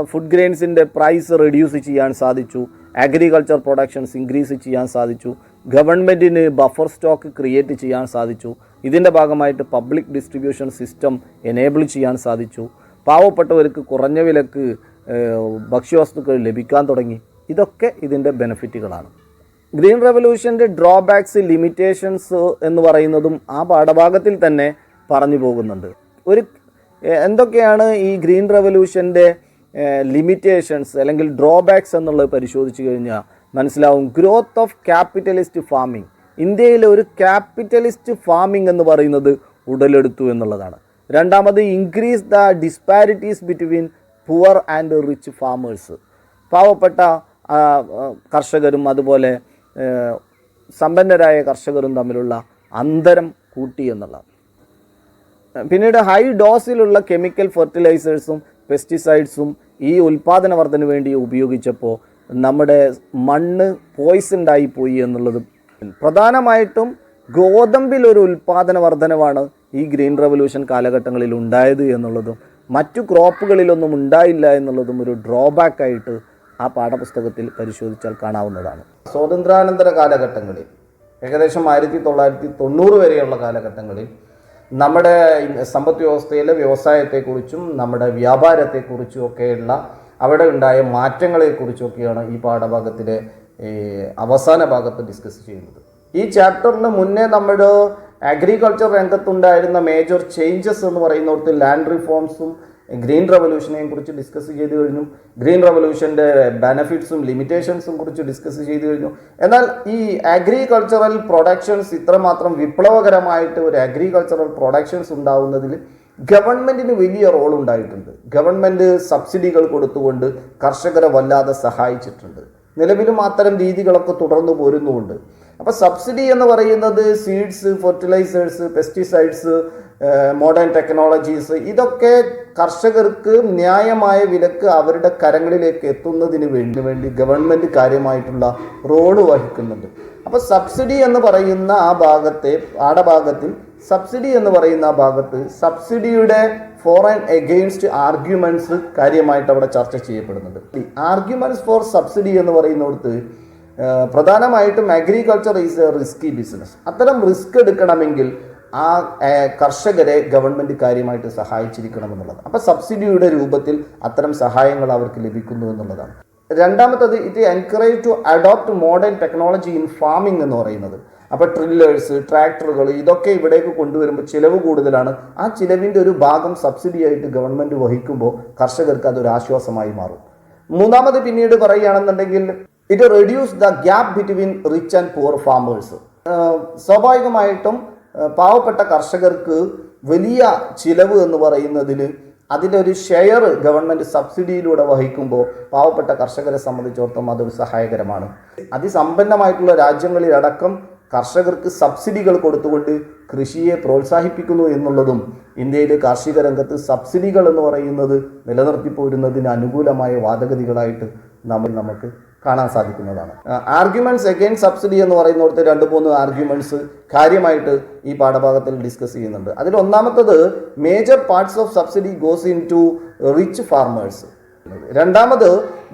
ഫുഡ് ഗ്രെയിൻസിൻ്റെ പ്രൈസ് റെഡ്യൂസ് ചെയ്യാൻ സാധിച്ചു, അഗ്രികൾച്ചർ പ്രൊഡക്ഷൻസ് ഇൻക്രീസ് ചെയ്യാൻ സാധിച്ചു, ഗവൺമെൻറ്റിന് ബഫർ സ്റ്റോക്ക് ക്രിയേറ്റ് ചെയ്യാൻ സാധിച്ചു, ഇതിൻ്റെ ഭാഗമായിട്ട് പബ്ലിക് ഡിസ്ട്രിബ്യൂഷൻ സിസ്റ്റം എനേബിൾ ചെയ്യാൻ സാധിച്ചു, പാവപ്പെട്ടവർക്ക് കുറഞ്ഞ വിലക്ക് ഭക്ഷ്യവസ്തുക്കൾ ലഭിക്കാൻ തുടങ്ങി. ഇതൊക്കെ ഇതിൻ്റെ ബെനിഫിറ്റുകളാണ്. ഗ്രീൻ റവല്യൂഷൻ്റെ ഡ്രോബാക്സ്, ലിമിറ്റേഷൻസ് എന്ന് പറയുന്നതും ആ പാഠഭാഗത്തിൽ തന്നെ പറഞ്ഞു പോകുന്നുണ്ട്. എന്തൊക്കെയാണ് ഈ ഗ്രീൻ റവല്യൂഷൻ്റെ ലിമിറ്റേഷൻസ് അല്ലെങ്കിൽ ഡ്രോബാക്സ് എന്നുള്ളത് പരിശോധിച്ച് കഴിഞ്ഞാൽ മനസ്സിലാവും. ഗ്രോത്ത് ഓഫ് ക്യാപിറ്റലിസ്റ്റ് ഫാമിംഗ്, ഇന്ത്യയിലെ ഒരു ക്യാപിറ്റലിസ്റ്റ് ഫാമിംഗ് എന്ന് പറയുന്നത് ഉടലെടുത്തു എന്നുള്ളതാണ്. രണ്ടാമത്, increase the disparities between poor and rich farmers, പാവപ്പെട്ട കർഷകരും അതുപോലെ സമ്പന്നരായ കർഷകരും തമ്മിലുള്ള അന്തരം കൂട്ടി എന്നുള്ളതാണ്. പിന്നീട് ഹൈ ഡോസിലുള്ള കെമിക്കൽ ഫെർട്ടിലൈസേഴ്സും പെസ്റ്റിസൈഡ്സും ഈ ഉൽപ്പാദന വർധന വേണ്ടി ഉപയോഗിച്ചപ്പോൾ നമ്മുടെ മണ്ണ് പോയിസൺഡായി പോയി എന്നുള്ളത്. പ്രധാനമായിട്ടും ഗോതമ്പിലൊരു ഉൽപ്പാദന വർധനവാണ് ഈ ഗ്രീൻ റവല്യൂഷൻ കാലഘട്ടങ്ങളിൽ ഉണ്ടായത് എന്നുള്ളതും മറ്റു ക്രോപ്പുകളിലൊന്നും ഉണ്ടായില്ല എന്നുള്ളതും ഒരു ഡ്രോബാക്കായിട്ട് ആ പാഠപുസ്തകത്തിൽ പരിശോധിച്ചാൽ കാണാവുന്നതാണ്. സ്വാതന്ത്ര്യാനന്തര കാലഘട്ടങ്ങളിൽ ഏകദേശം 1990 വരെയുള്ള കാലഘട്ടങ്ങളിൽ നമ്മുടെ സമ്പദ് വ്യവസ്ഥയിലെ വ്യവസായത്തെക്കുറിച്ചും നമ്മുടെ വ്യാപാരത്തെക്കുറിച്ചും ഒക്കെയുള്ള അവിടെ ഉണ്ടായ മാറ്റങ്ങളെക്കുറിച്ചൊക്കെയാണ് ഈ പാഠഭാഗത്തിലെ അവസാന ഭാഗത്ത് ഡിസ്കസ് ചെയ്യുന്നത്. ഈ ചാപ്റ്ററിന് മുന്നേ നമ്മൾ അഗ്രികൾച്ചർ രംഗത്തുണ്ടായിരുന്ന മേജർ ചേഞ്ചസ് എന്ന് പറയുന്നിടത്ത് ലാൻഡ് റിഫോംസും ഗ്രീൻ റവല്യൂഷനെയും കുറിച്ച് ഡിസ്കസ് ചെയ്ത് കഴിഞ്ഞു. ഗ്രീൻ റവല്യൂഷൻ്റെ ബെനഫിറ്റ്സും ലിമിറ്റേഷൻസും കുറിച്ച് ഡിസ്കസ് ചെയ്ത് കഴിഞ്ഞു. എന്നാൽ ഈ അഗ്രികൾച്ചറൽ പ്രൊഡക്ഷൻസ് ഇത്രമാത്രം വിപ്ലവകരമായിട്ട് ഒരു അഗ്രികൾച്ചറൽ പ്രൊഡക്ഷൻസ് ഉണ്ടാവുന്നതിൽ ഗവൺമെൻറ്റിന് വലിയ റോൾ ഉണ്ടായിട്ടുണ്ട്. ഗവൺമെൻറ് സബ്സിഡികൾ കൊടുത്തുകൊണ്ട് കർഷകരെ വല്ലാതെ സഹായിച്ചിട്ടുണ്ട്. നിലവിലും അത്തരം രീതികളൊക്കെ തുടർന്നു പോരുന്നുമുണ്ട്. അപ്പോൾ സബ്സിഡി എന്ന് പറയുന്നത് seeds, fertilisers, pesticides, modern technologies, ഇതൊക്കെ കർഷകർക്ക് ന്യായമായ വിലക്ക് അവരുടെ കരങ്ങളിലേക്ക് എത്തുന്നതിന് വേണ്ടി ഗവൺമെൻറ് കാര്യമായിട്ടുള്ള റോള് വഹിക്കുന്നുണ്ട്. അപ്പോൾ സബ്സിഡി എന്ന് പറയുന്ന ആ ഭാഗത്തെ പാഠഭാഗത്തിൽ സബ്സിഡിയുടെ ഫോർ ആൻഡ് എഗെയിൻസ്റ്റ് ആർഗ്യുമെൻറ്റ്സ് കാര്യമായിട്ട് അവിടെ ചർച്ച ചെയ്യപ്പെടുന്നുണ്ട്. ആർഗ്യുമെൻറ്റ്സ് ഫോർ സബ്സിഡി എന്ന് പറയുന്നിടത്ത് പ്രധാനമായിട്ടും agriculture is A risky business. അത്തരം റിസ്ക് എടുക്കണമെങ്കിൽ ആ കർഷകരെ ഗവൺമെൻറ് കാര്യമായിട്ട് സഹായിച്ചിരിക്കണമെന്നുള്ളത്. അപ്പോൾ സബ്സിഡിയുടെ രൂപത്തിൽ അത്തരം സഹായങ്ങൾ അവർക്ക് ലഭിക്കുന്നു എന്നുള്ളതാണ്. രണ്ടാമത്തത്, it encourage to adopt modern technology in farming എന്ന് പറയുന്നത്. അപ്പോൾ ട്രില്ലേഴ്സ്, ട്രാക്ടറുകൾ, ഇതൊക്കെ ഇവിടേക്ക് കൊണ്ടുവരുമ്പോൾ ചിലവ് കൂടുതലാണ്. ആ ചിലവിൻ്റെ ഒരു ഭാഗം സബ്സിഡിയായിട്ട് ഗവൺമെൻറ് വഹിക്കുമ്പോൾ കർഷകർക്ക് അതൊരു ആശ്വാസമായി മാറും. മൂന്നാമത് പിന്നീട് പറയുകയാണെന്നുണ്ടെങ്കിൽ it reduce the gap between rich and poor farmers. സ്വാഭാവികമായിട്ടും പാവപ്പെട്ട കർഷകർക്ക് വലിയ ചിലവ് എന്ന് പറയുന്നതിൽ അതിൻ്റെ ഒരു ഷെയർ ഗവൺമെൻറ് സബ്സിഡിയിലൂടെ വഹിക്കുമ്പോൾ പാവപ്പെട്ട കർഷകരെ സംബന്ധിച്ചിടത്തോളം അതൊരു സഹായകരമാണ്. അതിസമ്പന്നമായിട്ടുള്ള രാജ്യങ്ങളിലടക്കം കർഷകർക്ക് സബ്സിഡികൾ കൊടുത്തുകൊണ്ട് കൃഷിയെ പ്രോത്സാഹിപ്പിക്കുന്നു എന്നുള്ളതും ഇന്ത്യയിലെ കാർഷിക രംഗത്ത് സബ്സിഡികൾ എന്ന് പറയുന്നത് നിലനിർത്തിപ്പോരുന്നതിന് അനുകൂലമായ വാദഗതികളായിട്ട് നമുക്ക് കാണാൻ സാധിക്കുന്നതാണ്. ആർഗ്യുമെൻറ്റ്സ് അഗെയിൻസ്റ്റ് സബ്സിഡി എന്ന് പറയുന്നിടത്ത് 2-3 ആർഗ്യുമെൻറ്റ്സ് കാര്യമായിട്ട് ഈ പാഠഭാഗത്തിൽ ഡിസ്കസ് ചെയ്യുന്നുണ്ട്. അതിൽ ഒന്നാമത്തത്, major parts of subsidy goes in to rich farmers. രണ്ടാമത്,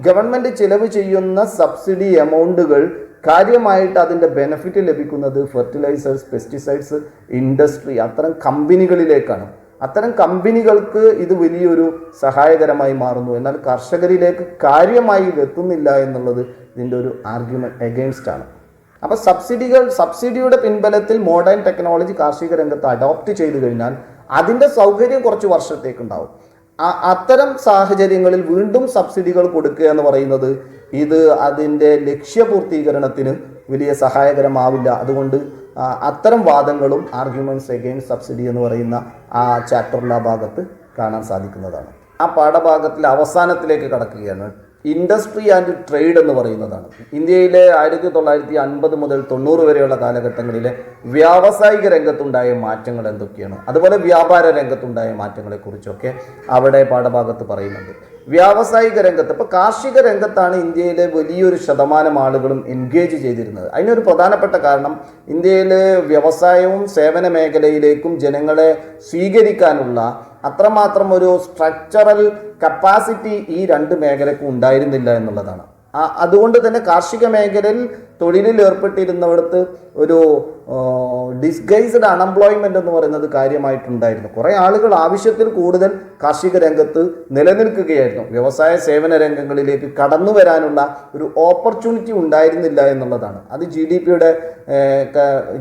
ഗവൺമെൻറ് ചിലവ് ചെയ്യുന്ന സബ്സിഡി എമൗണ്ടുകൾ കാര്യമായിട്ട് അതിൻ്റെ ബെനിഫിറ്റ് ലഭിക്കുന്നത് ഫെർട്ടിലൈസേഴ്സ്, പെസ്റ്റിസൈഡ്സ് ഇൻഡസ്ട്രി, അത്തരം കമ്പനികളിലേക്കാണ്. അത്തരം കമ്പനികൾക്ക് ഇത് വലിയൊരു സഹായകരമായി മാറുന്നു. എന്നാൽ കർഷകരിലേക്ക് കാര്യമായി എത്തുന്നില്ല എന്നുള്ളത് ഇതിൻ്റെ ഒരു ആർഗ്യുമെൻറ്റ് എഗെയിൻസ്റ്റ് ആണ്. അപ്പോൾ സബ്സിഡിയുടെ പിൻബലത്തിൽ മോഡേൺ ടെക്നോളജി കാർഷിക രംഗത്ത് അഡോപ്റ്റ് ചെയ്തു കഴിഞ്ഞാൽ അതിൻ്റെ സൗകര്യം കുറച്ച് വർഷത്തേക്കുണ്ടാവും. അത്തരം സാഹചര്യങ്ങളിൽ വീണ്ടും സബ്സിഡികൾ കൊടുക്കുക എന്ന് പറയുന്നത് ഇത് അതിൻ്റെ ലക്ഷ്യപൂർത്തീകരണത്തിന് വലിയ സഹായകരമാവില്ല. അതുകൊണ്ട് അത്തരം വാദങ്ങളും ആർഗ്യുമെൻറ്റ്സ് എഗെയിൻസ്റ്റ് സബ്സിഡി എന്ന് പറയുന്ന ആ ചാപ്റ്ററിൽ ആ ഭാഗത്ത് കാണാൻ സാധിക്കുന്നതാണ്. ആ പാഠഭാഗത്തിൽ അവസാനത്തിലേക്ക് കടക്കുകയാണ്. ഇൻഡസ്ട്രി ആൻഡ് ട്രേഡ് എന്ന് പറയുന്നതാണ്. ഇന്ത്യയിലെ 1950 മുതൽ 90 വരെയുള്ള കാലഘട്ടങ്ങളിലെ വ്യാവസായിക രംഗത്തുണ്ടായ മാറ്റങ്ങൾ എന്തൊക്കെയാണ്, അതുപോലെ വ്യാപാര രംഗത്തുണ്ടായ മാറ്റങ്ങളെക്കുറിച്ചൊക്കെ അവിടെ പാഠഭാഗത്ത് പറയുന്നുണ്ട്. വ്യാവസായിക രംഗത്ത്, ഇപ്പോൾ കാർഷിക രംഗത്താണ് ഇന്ത്യയിലെ വലിയൊരു ശതമാനം ആളുകളും എൻഗേജ് ചെയ്തിരുന്നത്. അതിനൊരു പ്രധാനപ്പെട്ട കാരണം ഇന്ത്യയിൽ വ്യവസായവും സേവന മേഖലയിലേക്കും ജനങ്ങളെ സ്വീകരിക്കാനുള്ള അത്രമാത്രം ഒരു സ്ട്രക്ചറൽ കപ്പാസിറ്റി ഈ രണ്ട് മേഖലയ്ക്കും ഉണ്ടായിരുന്നില്ല എന്നുള്ളതാണ്. അതുകൊണ്ട് തന്നെ കാർഷിക മേഖലയിൽ തൊഴിലിൽ ഏർപ്പെട്ടിരുന്നവിടത്ത് ഒരു ഡിസ്ഗൈസ്ഡ് അൺഎംപ്ലോയ്മെൻ്റ് എന്ന് പറയുന്നത് കാര്യമായിട്ടുണ്ടായിരുന്നു. കുറേ ആളുകൾ ആവശ്യത്തിൽ കൂടുതൽ കാർഷിക രംഗത്ത് നിലനിൽക്കുകയായിരുന്നു. വ്യവസായ സേവന രംഗങ്ങളിലേക്ക് കടന്നു വരാനുള്ള ഒരു ഓപ്പർച്യൂണിറ്റി ഉണ്ടായിരുന്നില്ല എന്നുള്ളതാണ്. അത്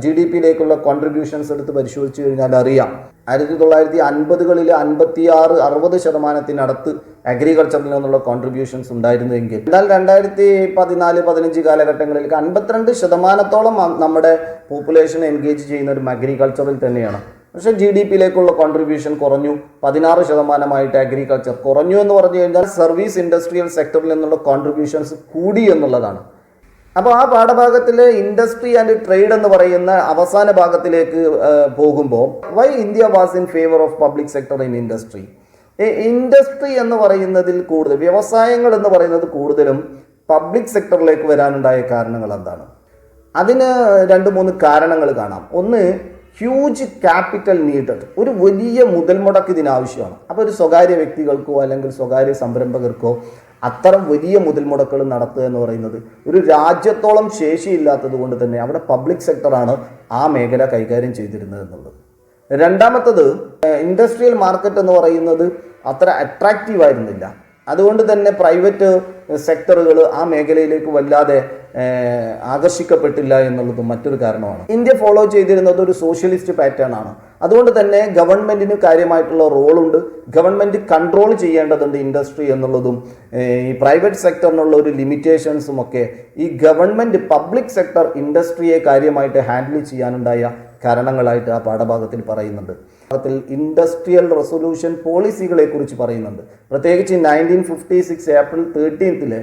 ജി ഡി പിയിലേക്കുള്ള കോൺട്രിബ്യൂഷൻസ് എടുത്ത് പരിശോധിച്ച് കഴിഞ്ഞാൽ അറിയാം. 1950-കളിൽ 56-60% അഗ്രികൾച്ചറിൽ നിന്നുള്ള കോൺട്രിബ്യൂഷൻസ് ഉണ്ടായിരുന്നെങ്കിൽ, എന്നാൽ 2014-15 കാലഘട്ടങ്ങളിൽ 52% നമ്മുടെ പോപ്പുലേഷൻ എൻഗേജ് ചെയ്യുന്നതും അഗ്രികൾച്ചറിൽ തന്നെയാണ്. പക്ഷേ ജി ഡി പിയിലേക്കുള്ള കോൺട്രിബ്യൂഷൻ കുറഞ്ഞു. 16% അഗ്രികൾച്ചർ കുറഞ്ഞു എന്ന് പറഞ്ഞു കഴിഞ്ഞാൽ സർവീസ് ഇൻഡസ്ട്രിയൽ സെക്ടറിൽ നിന്നുള്ള കോൺട്രിബ്യൂഷൻസ് കൂടി എന്നുള്ളതാണ്. അപ്പോൾ ആ പാഠഭാഗത്തിൽ ഇൻഡസ്ട്രി ആൻഡ് ട്രേഡ് എന്ന് പറയുന്ന അവസാന ഭാഗത്തിലേക്ക് പോകുമ്പോൾ, why India was in favour of public sector in industry. Industry എന്ന് പറയുന്നതിൽ കൂടുതൽ, വ്യവസായങ്ങൾ എന്ന് പറയുന്നത് കൂടുതലും പബ്ലിക് സെക്ടറിലേക്ക് വരാനുണ്ടായ കാരണങ്ങൾ എന്താണ്? അതിന് 2-3 കാരണങ്ങൾ കാണാം. ഒന്ന്, ഹ്യൂജ് ക്യാപിറ്റൽ നീഡഡ്, ഒരു വലിയ മുതൽ മുടക്ക് ഇതിനാവശ്യമാണ്. അപ്പോൾ ഒരു സ്വകാര്യ വ്യക്തികൾക്കോ അല്ലെങ്കിൽ സ്വകാര്യ സംരംഭകർക്കോ അത്തരം വലിയ മുതൽ മുടക്കുകൾ നടത്തുക എന്ന് പറയുന്നത് ഒരു രാജ്യത്തോളം ശേഷിയില്ലാത്തത് കൊണ്ട് തന്നെ അവിടെ പബ്ലിക് സെക്ടറാണ് ആ മേഖല കൈകാര്യം ചെയ്തിരുന്നത് എന്നുള്ളത്. രണ്ടാമത്തത്, ഇൻഡസ്ട്രിയൽ മാർക്കറ്റ് എന്ന് പറയുന്നത് അത്ര അട്രാക്റ്റീവ് ആയിരുന്നില്ല. അതുകൊണ്ട് തന്നെ പ്രൈവറ്റ് സെക്ടറുകൾ ആ മേഖലയിലേക്ക് വല്ലാതെ ആകർഷിക്കപ്പെട്ടില്ല എന്നുള്ളതും മറ്റൊരു കാരണമാണ്. ഇന്ത്യ ഫോളോ ചെയ്തിരുന്നത് ഒരു സോഷ്യലിസ്റ്റ് പാറ്റേൺ ആണ്. അതുകൊണ്ട് തന്നെ ഗവൺമെൻറ്റിന് കാര്യമായിട്ടുള്ള റോളുണ്ട്. ഗവൺമെൻറ് കൺട്രോൾ ചെയ്യേണ്ടതുണ്ട് ഇൻഡസ്ട്രി എന്നുള്ളതും ഈ പ്രൈവറ്റ് സെക്ടറിനുള്ള ഒരു ലിമിറ്റേഷൻസും ഒക്കെ ഈ ഗവൺമെൻറ് പബ്ലിക് സെക്ടർ ഇൻഡസ്ട്രിയെ കാര്യമായിട്ട് ഹാൻഡിൽ ചെയ്യാനുണ്ടായ കാരണങ്ങളായിട്ട് ആ പാഠഭാഗത്തിൽ പറയുന്നുണ്ട്. ഇൻഡസ്ട്രിയൽ റെസൊല്യൂഷൻ പോളിസികളെ കുറിച്ച് പറയുന്നുണ്ട്. പ്രത്യേകിച്ച് 1956 ഏപ്രിൽ 13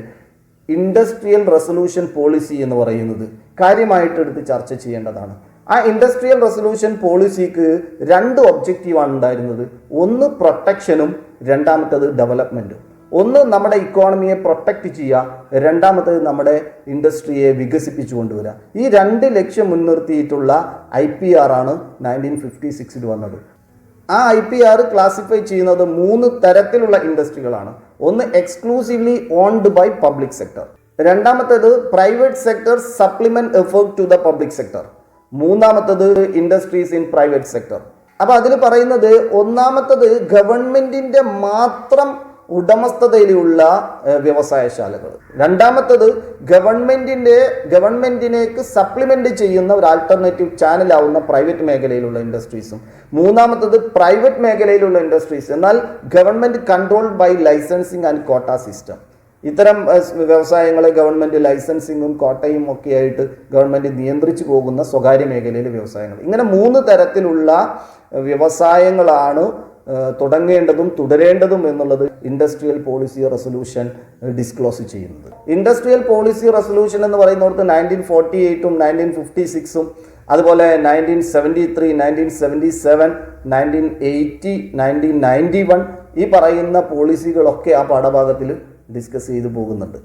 ഇൻഡസ്ട്രിയൽ റെസൊല്യൂഷൻ പോളിസി എന്ന് പറയുന്നത് കാര്യമായിട്ട് എടുത്ത് ചർച്ച ചെയ്യേണ്ടതാണ്. ആ ഇൻഡസ്ട്രിയൽ റെസൊല്യൂഷൻ പോളിസിക്ക് 2 ഒബ്ജക്റ്റീവാണ് ഉണ്ടായിരുന്നത്. ഒന്ന് പ്രൊട്ടക്ഷനും, രണ്ടാമത്തേത് ഡെവലപ്മെൻറ്റും. ഒന്ന് നമ്മുടെ ഇക്കോണമിയെ പ്രൊട്ടക്റ്റ് ചെയ്യുക, രണ്ടാമത്തേത് നമ്മുടെ ഇൻഡസ്ട്രിയെ വികസിപ്പിച്ചു കൊണ്ടുവരിക. ഈ 2 ലക്ഷ്യം മുൻനിർത്തിയിട്ടുള്ള IPR ആണ് 1956 വന്നത്. ആ IPR ക്ലാസിഫൈ ചെയ്യുന്നത് 3 തരത്തിലുള്ള ഇൻഡസ്ട്രികളാണ്. ഒന്ന് exclusively owned by public sector, രണ്ടാമത്തേത് private sector supplement effort to the public sector, മൂന്നാമത്തേത് ഇൻഡസ്ട്രീസ് ഇൻ പ്രൈവറ്റ് സെക്ടർ. അപ്പോൾ അതിൽ പറയുന്നത് ഒന്നാമത്തേത് ഗവൺമെന്റിന്റെ മാത്രം ഉടമസ്ഥതയിലുള്ള വ്യവസായശാലകൾ, രണ്ടാമത്തേത് ഗവൺമെന്റിനേക്ക് സപ്ലിമെന്റ് ചെയ്യുന്ന ഒരു ആൾട്ടർനേറ്റീവ് ചാനലാവുന്ന പ്രൈവറ്റ് മേഖലയിലുള്ള ഇൻഡസ്ട്രീസും, മൂന്നാമത്തേത് പ്രൈവറ്റ് മേഖലയിലുള്ള ഇൻഡസ്ട്രീസ് എന്നാൽ government controlled by licensing and quota system. ഇത്തരം വ്യവസായങ്ങളെ ഗവൺമെന്റ് ലൈസൻസിങ്ങും കോട്ടയും ഒക്കെ ആയിട്ട് ഗവൺമെന്റ് നിയന്ത്രിച്ചു പോകുന്ന സ്വകാര്യ മേഖലയിലെ വ്യവസായങ്ങൾ. ഇങ്ങനെ 3 തരത്തിലുള്ള വ്യവസായങ്ങളാണ് തുടങ്ങേണ്ടതും തുടരേണ്ടതും എന്നുള്ളത് ഇൻഡസ്ട്രിയൽ പോളിസി റെസൊല്യൂഷൻ ഡിസ്ക്ലോസ് ചെയ്യുന്നത്. ഇൻഡസ്ട്രിയൽ പോളിസി റെസൊല്യൂഷൻ എന്ന് പറയുന്നിടത്ത് 1948-ഉം 1956-ഉം അതുപോലെ 1973, 1977, 1980, 1991 ഈ പറയുന്ന പോളിസികളൊക്കെ ആ പാഠഭാഗത്തിൽ ഡിസ്കസ് ചെയ്തു പോകുന്നുണ്ട്.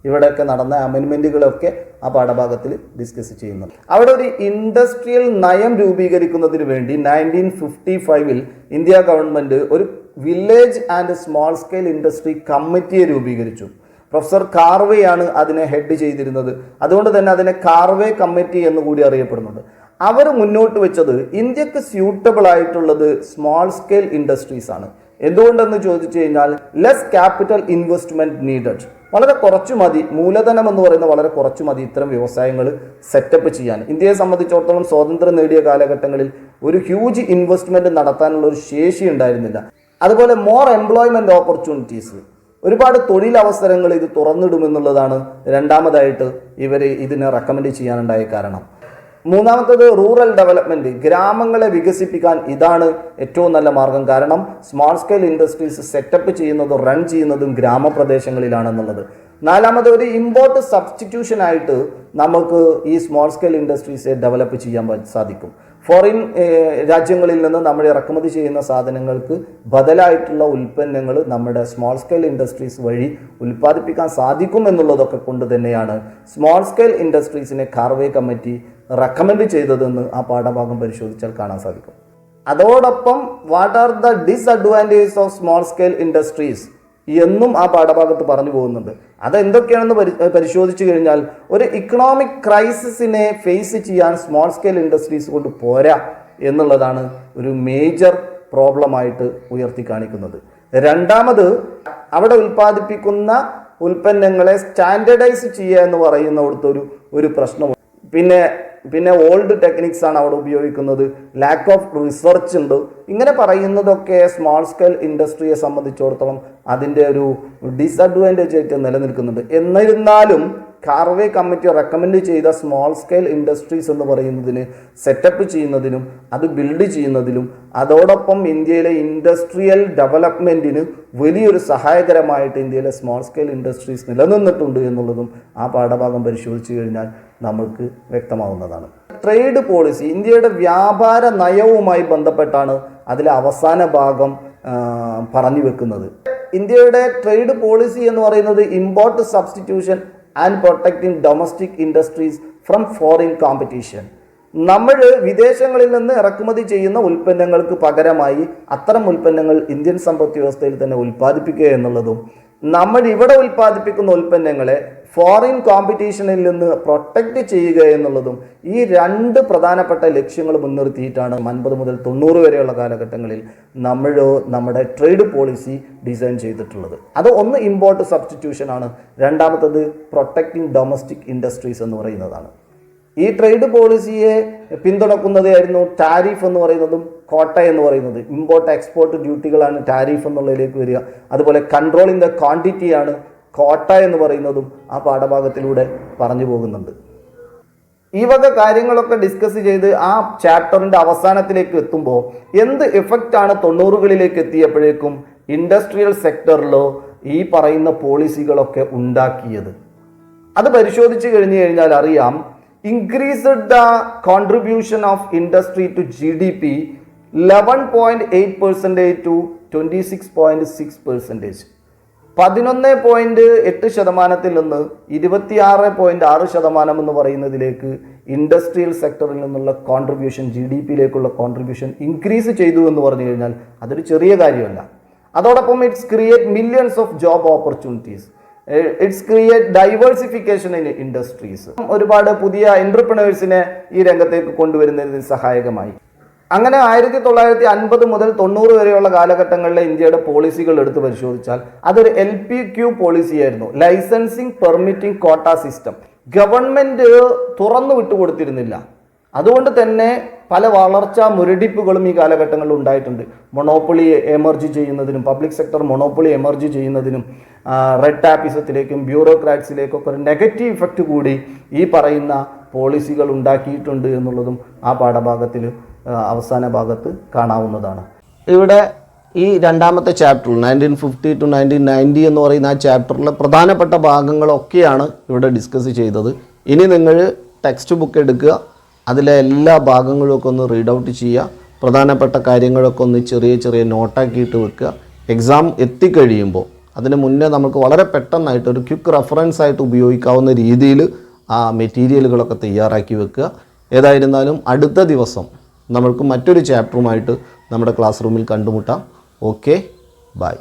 ഇവിടെയൊക്കെ നടന്ന അമെൻമെൻറ്റുകളൊക്കെ ആ പാഠഭാഗത്തിൽ ഡിസ്കസ് ചെയ്യുന്നുണ്ട്. അവിടെ ഒരു ഇൻഡസ്ട്രിയൽ നയം രൂപീകരിക്കുന്നതിന് വേണ്ടി 1955 ഇന്ത്യ ഗവൺമെൻറ് ഒരു village and small scale industry കമ്മിറ്റിയെ രൂപീകരിച്ചു. പ്രൊഫസർ കാർവേയാണ് അതിനെ ഹെഡ് ചെയ്തിരുന്നത്. അതുകൊണ്ട് തന്നെ അതിനെ കാർവേ കമ്മിറ്റി എന്നുകൂടി അറിയപ്പെടുന്നുണ്ട്. അവർ മുന്നോട്ട് വെച്ചത് ഇന്ത്യക്ക് സ്യൂട്ടബിൾ ആയിട്ടുള്ളത് സ്മോൾ സ്കെയിൽ ഇൻഡസ്ട്രീസ് ആണ്. എന്തുകൊണ്ടെന്ന് ചോദിച്ചു കഴിഞ്ഞാൽ ലെസ് ക്യാപിറ്റൽ ഇൻവെസ്റ്റ്മെന്റ് നീഡഡ്, വളരെ കുറച്ചു മതി, മൂലധനം എന്ന് പറയുന്നത് വളരെ കുറച്ചു മതി ഇത്തരം വ്യവസായങ്ങൾ സെറ്റപ്പ് ചെയ്യാൻ. ഇന്ത്യയെ സംബന്ധിച്ചിടത്തോളം സ്വാതന്ത്ര്യം നേടിയ കാലഘട്ടങ്ങളിൽ ഒരു ഹ്യൂജ് ഇൻവെസ്റ്റ്മെന്റ് നടത്താനുള്ള ഒരു ശേഷി ഉണ്ടായിരുന്നില്ല. അതുപോലെ മോർ എംപ്ലോയ്മെന്റ് ഓപ്പർച്യൂണിറ്റീസ്, ഒരുപാട് തൊഴിലവസരങ്ങൾ ഇത് തുറന്നിടുമെന്നുള്ളതാണ് രണ്ടാമതായിട്ട് ഇവർ ഇതിനെ റെക്കമെൻഡ് ചെയ്യാനുണ്ടായ കാരണം. മൂന്നാമത്തേത് റൂറൽ ഡെവലപ്മെന്റ്, ഗ്രാമങ്ങളെ വികസിപ്പിക്കാൻ ഇതാണ് ഏറ്റവും നല്ല മാർഗം. കാരണം സ്മോൾ സ്കെയിൽ ഇൻഡസ്ട്രീസ് സെറ്റപ്പ് ചെയ്യുന്നതും റൺ ചെയ്യുന്നതും ഗ്രാമപ്രദേശങ്ങളിലാണെന്നുള്ളത്. നാലാമത് ഒരു ഇമ്പോർട്ട് സബ്സ്റ്റിറ്റ്യൂഷൻ ആയിട്ട് നമുക്ക് ഈ സ്മോൾ സ്കെയിൽ ഇൻഡസ്ട്രീസ് ഡെവലപ്പ് ചെയ്യാൻ സാധിക്കും. ഫോറിൻ രാജ്യങ്ങളിൽ നിന്ന് നമ്മൾ ഇറക്കുമതി ചെയ്യുന്ന സാധനങ്ങൾക്ക് ബദലായിട്ടുള്ള ഉൽപ്പന്നങ്ങൾ നമ്മുടെ സ്മോൾ സ്കെയിൽ ഇൻഡസ്ട്രീസ് വഴി ഉൽപ്പാദിപ്പിക്കാൻ സാധിക്കും എന്നുള്ളതൊക്കെ കൊണ്ട് തന്നെയാണ് സ്മോൾ സ്കെയിൽ ഇൻഡസ്ട്രീസിനെ കാർവേ കമ്മിറ്റി റെക്കമെൻഡ് ചെയ്തതെന്ന് ആ പാഠഭാഗം പരിശോധിച്ചാൽ കാണാൻ സാധിക്കും. അതോടൊപ്പം what are the disadvantages of small scale industries എന്നും ആ പാഠഭാഗത്ത് പറഞ്ഞു പോകുന്നുണ്ട്. അതെന്തൊക്കെയാണെന്ന് പരിശോധിച്ചു കഴിഞ്ഞാൽ ഒരു ഇക്കണോമിക് ക്രൈസിസിനെ ഫേസ് ചെയ്യാൻ സ്മോൾ സ്കെയിൽ ഇൻഡസ്ട്രീസ് കൊണ്ട് പോരാ എന്നുള്ളതാണ് ഒരു മേജർ പ്രോബ്ലമായിട്ട് ഉയർത്തി കാണിക്കുന്നത്. രണ്ടാമത് അവിടെ ഉൽപ്പാദിപ്പിക്കുന്ന ഉൽപ്പന്നങ്ങളെ സ്റ്റാൻഡർഡൈസ് ചെയ്യുക എന്ന് പറയുന്നിടത്ത് ഒരു പ്രശ്നം. പിന്നെ ഓൾഡ് ടെക്നിക്സ് ആണ് അവിടെ ഉപയോഗിക്കുന്നത്, ലാക്ക് ഓഫ് റിസർച്ച് ഉണ്ട്. ഇങ്ങനെ പറയുന്നതൊക്കെ സ്മോൾ സ്കെയിൽ ഇൻഡസ്ട്രിയെ സംബന്ധിച്ചിടത്തോളം അതിൻ്റെ ഒരു ഡിസഡ്വാൻറ്റേജ് ആയിട്ട് നിലനിൽക്കുന്നുണ്ട്. എന്നിരുന്നാലും കാർവേ കമ്മിറ്റി റെക്കമെൻഡ് ചെയ്ത സ്മോൾ സ്കെയിൽ ഇൻഡസ്ട്രീസ് എന്ന് പറയുന്നതിന് സെറ്റപ്പ് ചെയ്യുന്നതിനും അത് ബിൽഡ് ചെയ്യുന്നതിലും അതോടൊപ്പം ഇന്ത്യയിലെ ഇൻഡസ്ട്രിയൽ ഡെവലപ്മെൻറ്റിന് വലിയൊരു സഹായകരമായിട്ട് ഇന്ത്യയിലെ സ്മോൾ സ്കെയിൽ ഇൻഡസ്ട്രീസ് നിലനിന്നിട്ടുണ്ട് എന്നുള്ളതും ആ പാഠഭാഗം പരിശോധിച്ചു കഴിഞ്ഞാൽ നമുക്ക് വ്യക്തമാവുന്നതാണ്. ട്രേഡ് പോളിസി, ഇന്ത്യയുടെ വ്യാപാര നയവുമായി ബന്ധപ്പെട്ടാണ് അതിലെ അവസാന ഭാഗം പറഞ്ഞു വെക്കുന്നത്. ഇന്ത്യയുടെ ട്രേഡ് പോളിസി എന്ന് പറയുന്നത് import substitution and protecting domestic industries from foreign competition. നമ്മൾ വിദേശങ്ങളിൽ നിന്ന് ഇറക്കുമതി ചെയ്യുന്ന ഉൽപ്പന്നങ്ങൾക്ക് പകരമായി അത്തരം ഉൽപ്പന്നങ്ങൾ ഇന്ത്യൻ സമ്പദ് വ്യവസ്ഥയിൽ തന്നെ ഉൽപ്പാദിപ്പിക്കുക എന്നുള്ളതും നമ്മൾ ഇവിടെ ഉൽപ്പാദിപ്പിക്കുന്ന ഉൽപ്പന്നങ്ങളെ ഫോറിൻ കോമ്പറ്റീഷനിൽ നിന്ന് പ്രൊട്ടക്റ്റ് ചെയ്യുക എന്നുള്ളതും ഈ രണ്ട് പ്രധാനപ്പെട്ട ലക്ഷ്യങ്ങൾ മുൻനിർത്തിയിട്ടാണ് 50 മുതൽ 90 വരെയുള്ള കാലഘട്ടങ്ങളിൽ നമ്മുടെ ട്രേഡ് പോളിസി ഡിസൈൻ ചെയ്തിട്ടുള്ളത്. അത് ഒന്ന് ഇമ്പോർട്ട് സബ്സ്റ്റിറ്റ്യൂഷൻ ആണ്, രണ്ടാമത്തത് പ്രൊട്ടക്റ്റിംഗ് ഡൊമസ്റ്റിക് ഇൻഡസ്ട്രീസ് എന്ന് പറയുന്നതാണ്. ഈ ട്രേഡ് പോളിസിയെ പിന്തുണക്കുന്നതായിരുന്നു ടാരിഫ് എന്ന് പറയുന്നതും കോട്ട എന്ന് പറയുന്നത്. ഇമ്പോർട്ട് എക്സ്പോർട്ട് ഡ്യൂട്ടികളാണ് ടാരിഫ് എന്നുള്ളതിലേക്ക് വരിക. അതുപോലെ കൺട്രോളിംഗ് ദ ക്വാണ്ടിറ്റിയാണ് കോട്ട എന്ന് പറയുന്നതും ആ പാഠഭാഗത്തിലൂടെ പറഞ്ഞു പോകുന്നുണ്ട്. ഈ വക കാര്യങ്ങളൊക്കെ ഡിസ്കസ് ചെയ്ത് ആ ചാപ്റ്ററിൻ്റെ അവസാനത്തിലേക്ക് എത്തുമ്പോൾ എന്ത് എഫക്റ്റാണ് 90കളിലേക്ക് എത്തിയപ്പോഴേക്കും ഇൻഡസ്ട്രിയൽ സെക്ടറിലോ ഈ പറയുന്ന പോളിസികളൊക്കെ ഉണ്ടാക്കിയത്? അത് പരിശോധിച്ച് കഴിഞ്ഞു കഴിഞ്ഞാൽ അറിയാം, increased the contribution of industry to GDP 11.8% to 26.6%. 11.8% നിന്ന് 26.6% എന്ന് പറയുന്നതിലേക്ക് ഇൻഡസ്ട്രിയൽ സെക്ടറിൽ നിന്നുള്ള കോൺട്രിബ്യൂഷൻ, GDP-യിലേക്കുള്ള കോൺട്രിബ്യൂഷൻ ഇൻക്രീസ് ചെയ്തു എന്ന് പറഞ്ഞു കഴിഞ്ഞാൽ അതൊരു ചെറിയ കാര്യമല്ല. അതോടൊപ്പം it's create millions of job opportunities, it's create diversification in industries. ഒരുപാട് പുതിയ എൻ്റർപ്രണേഴ്സിനെ ഈ രംഗത്തേക്ക് കൊണ്ടുവരുന്നതിന് സഹായകമായി. അങ്ങനെ 1950 മുതൽ 90 വരെയുള്ള കാലഘട്ടങ്ങളിലെ ഇന്ത്യയുടെ പോളിസികൾ എടുത്ത് പരിശോധിച്ചാൽ അതൊരു LPQ പോളിസി ആയിരുന്നു, ലൈസൻസിങ് പെർമിറ്റിംഗ് കോട്ട സിസ്റ്റം. ഗവൺമെൻറ് തുറന്നു വിട്ടുകൊടുത്തിരുന്നില്ല. അതുകൊണ്ട് തന്നെ പല വളർച്ചാ മുരടിപ്പുകളും ഈ കാലഘട്ടങ്ങളിൽ ഉണ്ടായിട്ടുണ്ട്. മൊണോപ്പൊളി എമർജി ചെയ്യുന്നതിനും പബ്ലിക് സെക്ടർ മൊണോപ്പൊളി എമർജി ചെയ്യുന്നതിനും റെഡ് ടാപ്പിസത്തിലേക്കും ബ്യൂറോക്രാറ്റ്സിലേക്കൊക്കെ ഒരു നെഗറ്റീവ് ഇഫക്റ്റ് കൂടി ഈ പറയുന്ന പോളിസികൾ ഉണ്ടാക്കിയിട്ടുണ്ട് എന്നുള്ളതും ആ പാഠഭാഗത്തിൽ അവസാന ഭാഗത്ത് കാണാവുന്നതാണ്. ഇവിടെ ഈ രണ്ടാമത്തെ ചാപ്റ്ററിൽ 1950 to 1990 എന്ന് പറയുന്ന ആ ചാപ്റ്ററിലെ പ്രധാനപ്പെട്ട ഭാഗങ്ങളൊക്കെയാണ് ഇവിടെ ഡിസ്കസ് ചെയ്തത്. ഇനി നിങ്ങൾ ടെക്സ്റ്റ് ബുക്ക് എടുക്കുക, അതിലെ എല്ലാ ഭാഗങ്ങളും ഒക്കെ ഒന്ന് റീഡ് ഔട്ട് ചെയ്യുക, പ്രധാനപ്പെട്ട കാര്യങ്ങളൊക്കെ ഒന്ന് ചെറിയ ചെറിയ നോട്ടാക്കിയിട്ട് വെക്കുക. എക്സാം എത്തിക്കഴിയുമ്പോൾ അതിന് മുന്നേ നമുക്ക് വളരെ പെട്ടെന്നായിട്ട് ഒരു ക്വിക്ക് റെഫറൻസ് ആയിട്ട് ഉപയോഗിക്കാവുന്ന രീതിയിൽ ആ മെറ്റീരിയലുകളൊക്കെ തയ്യാറാക്കി വെക്കുക. ഏതായിരുന്നാലും അടുത്ത ദിവസം നമ്മൾക്ക് മറ്റൊരു ചാപ്റ്ററുമായിട്ട് നമ്മുടെ ക്ലാസ് റൂമിൽ കണ്ടുമുട്ടാം. Okay, by.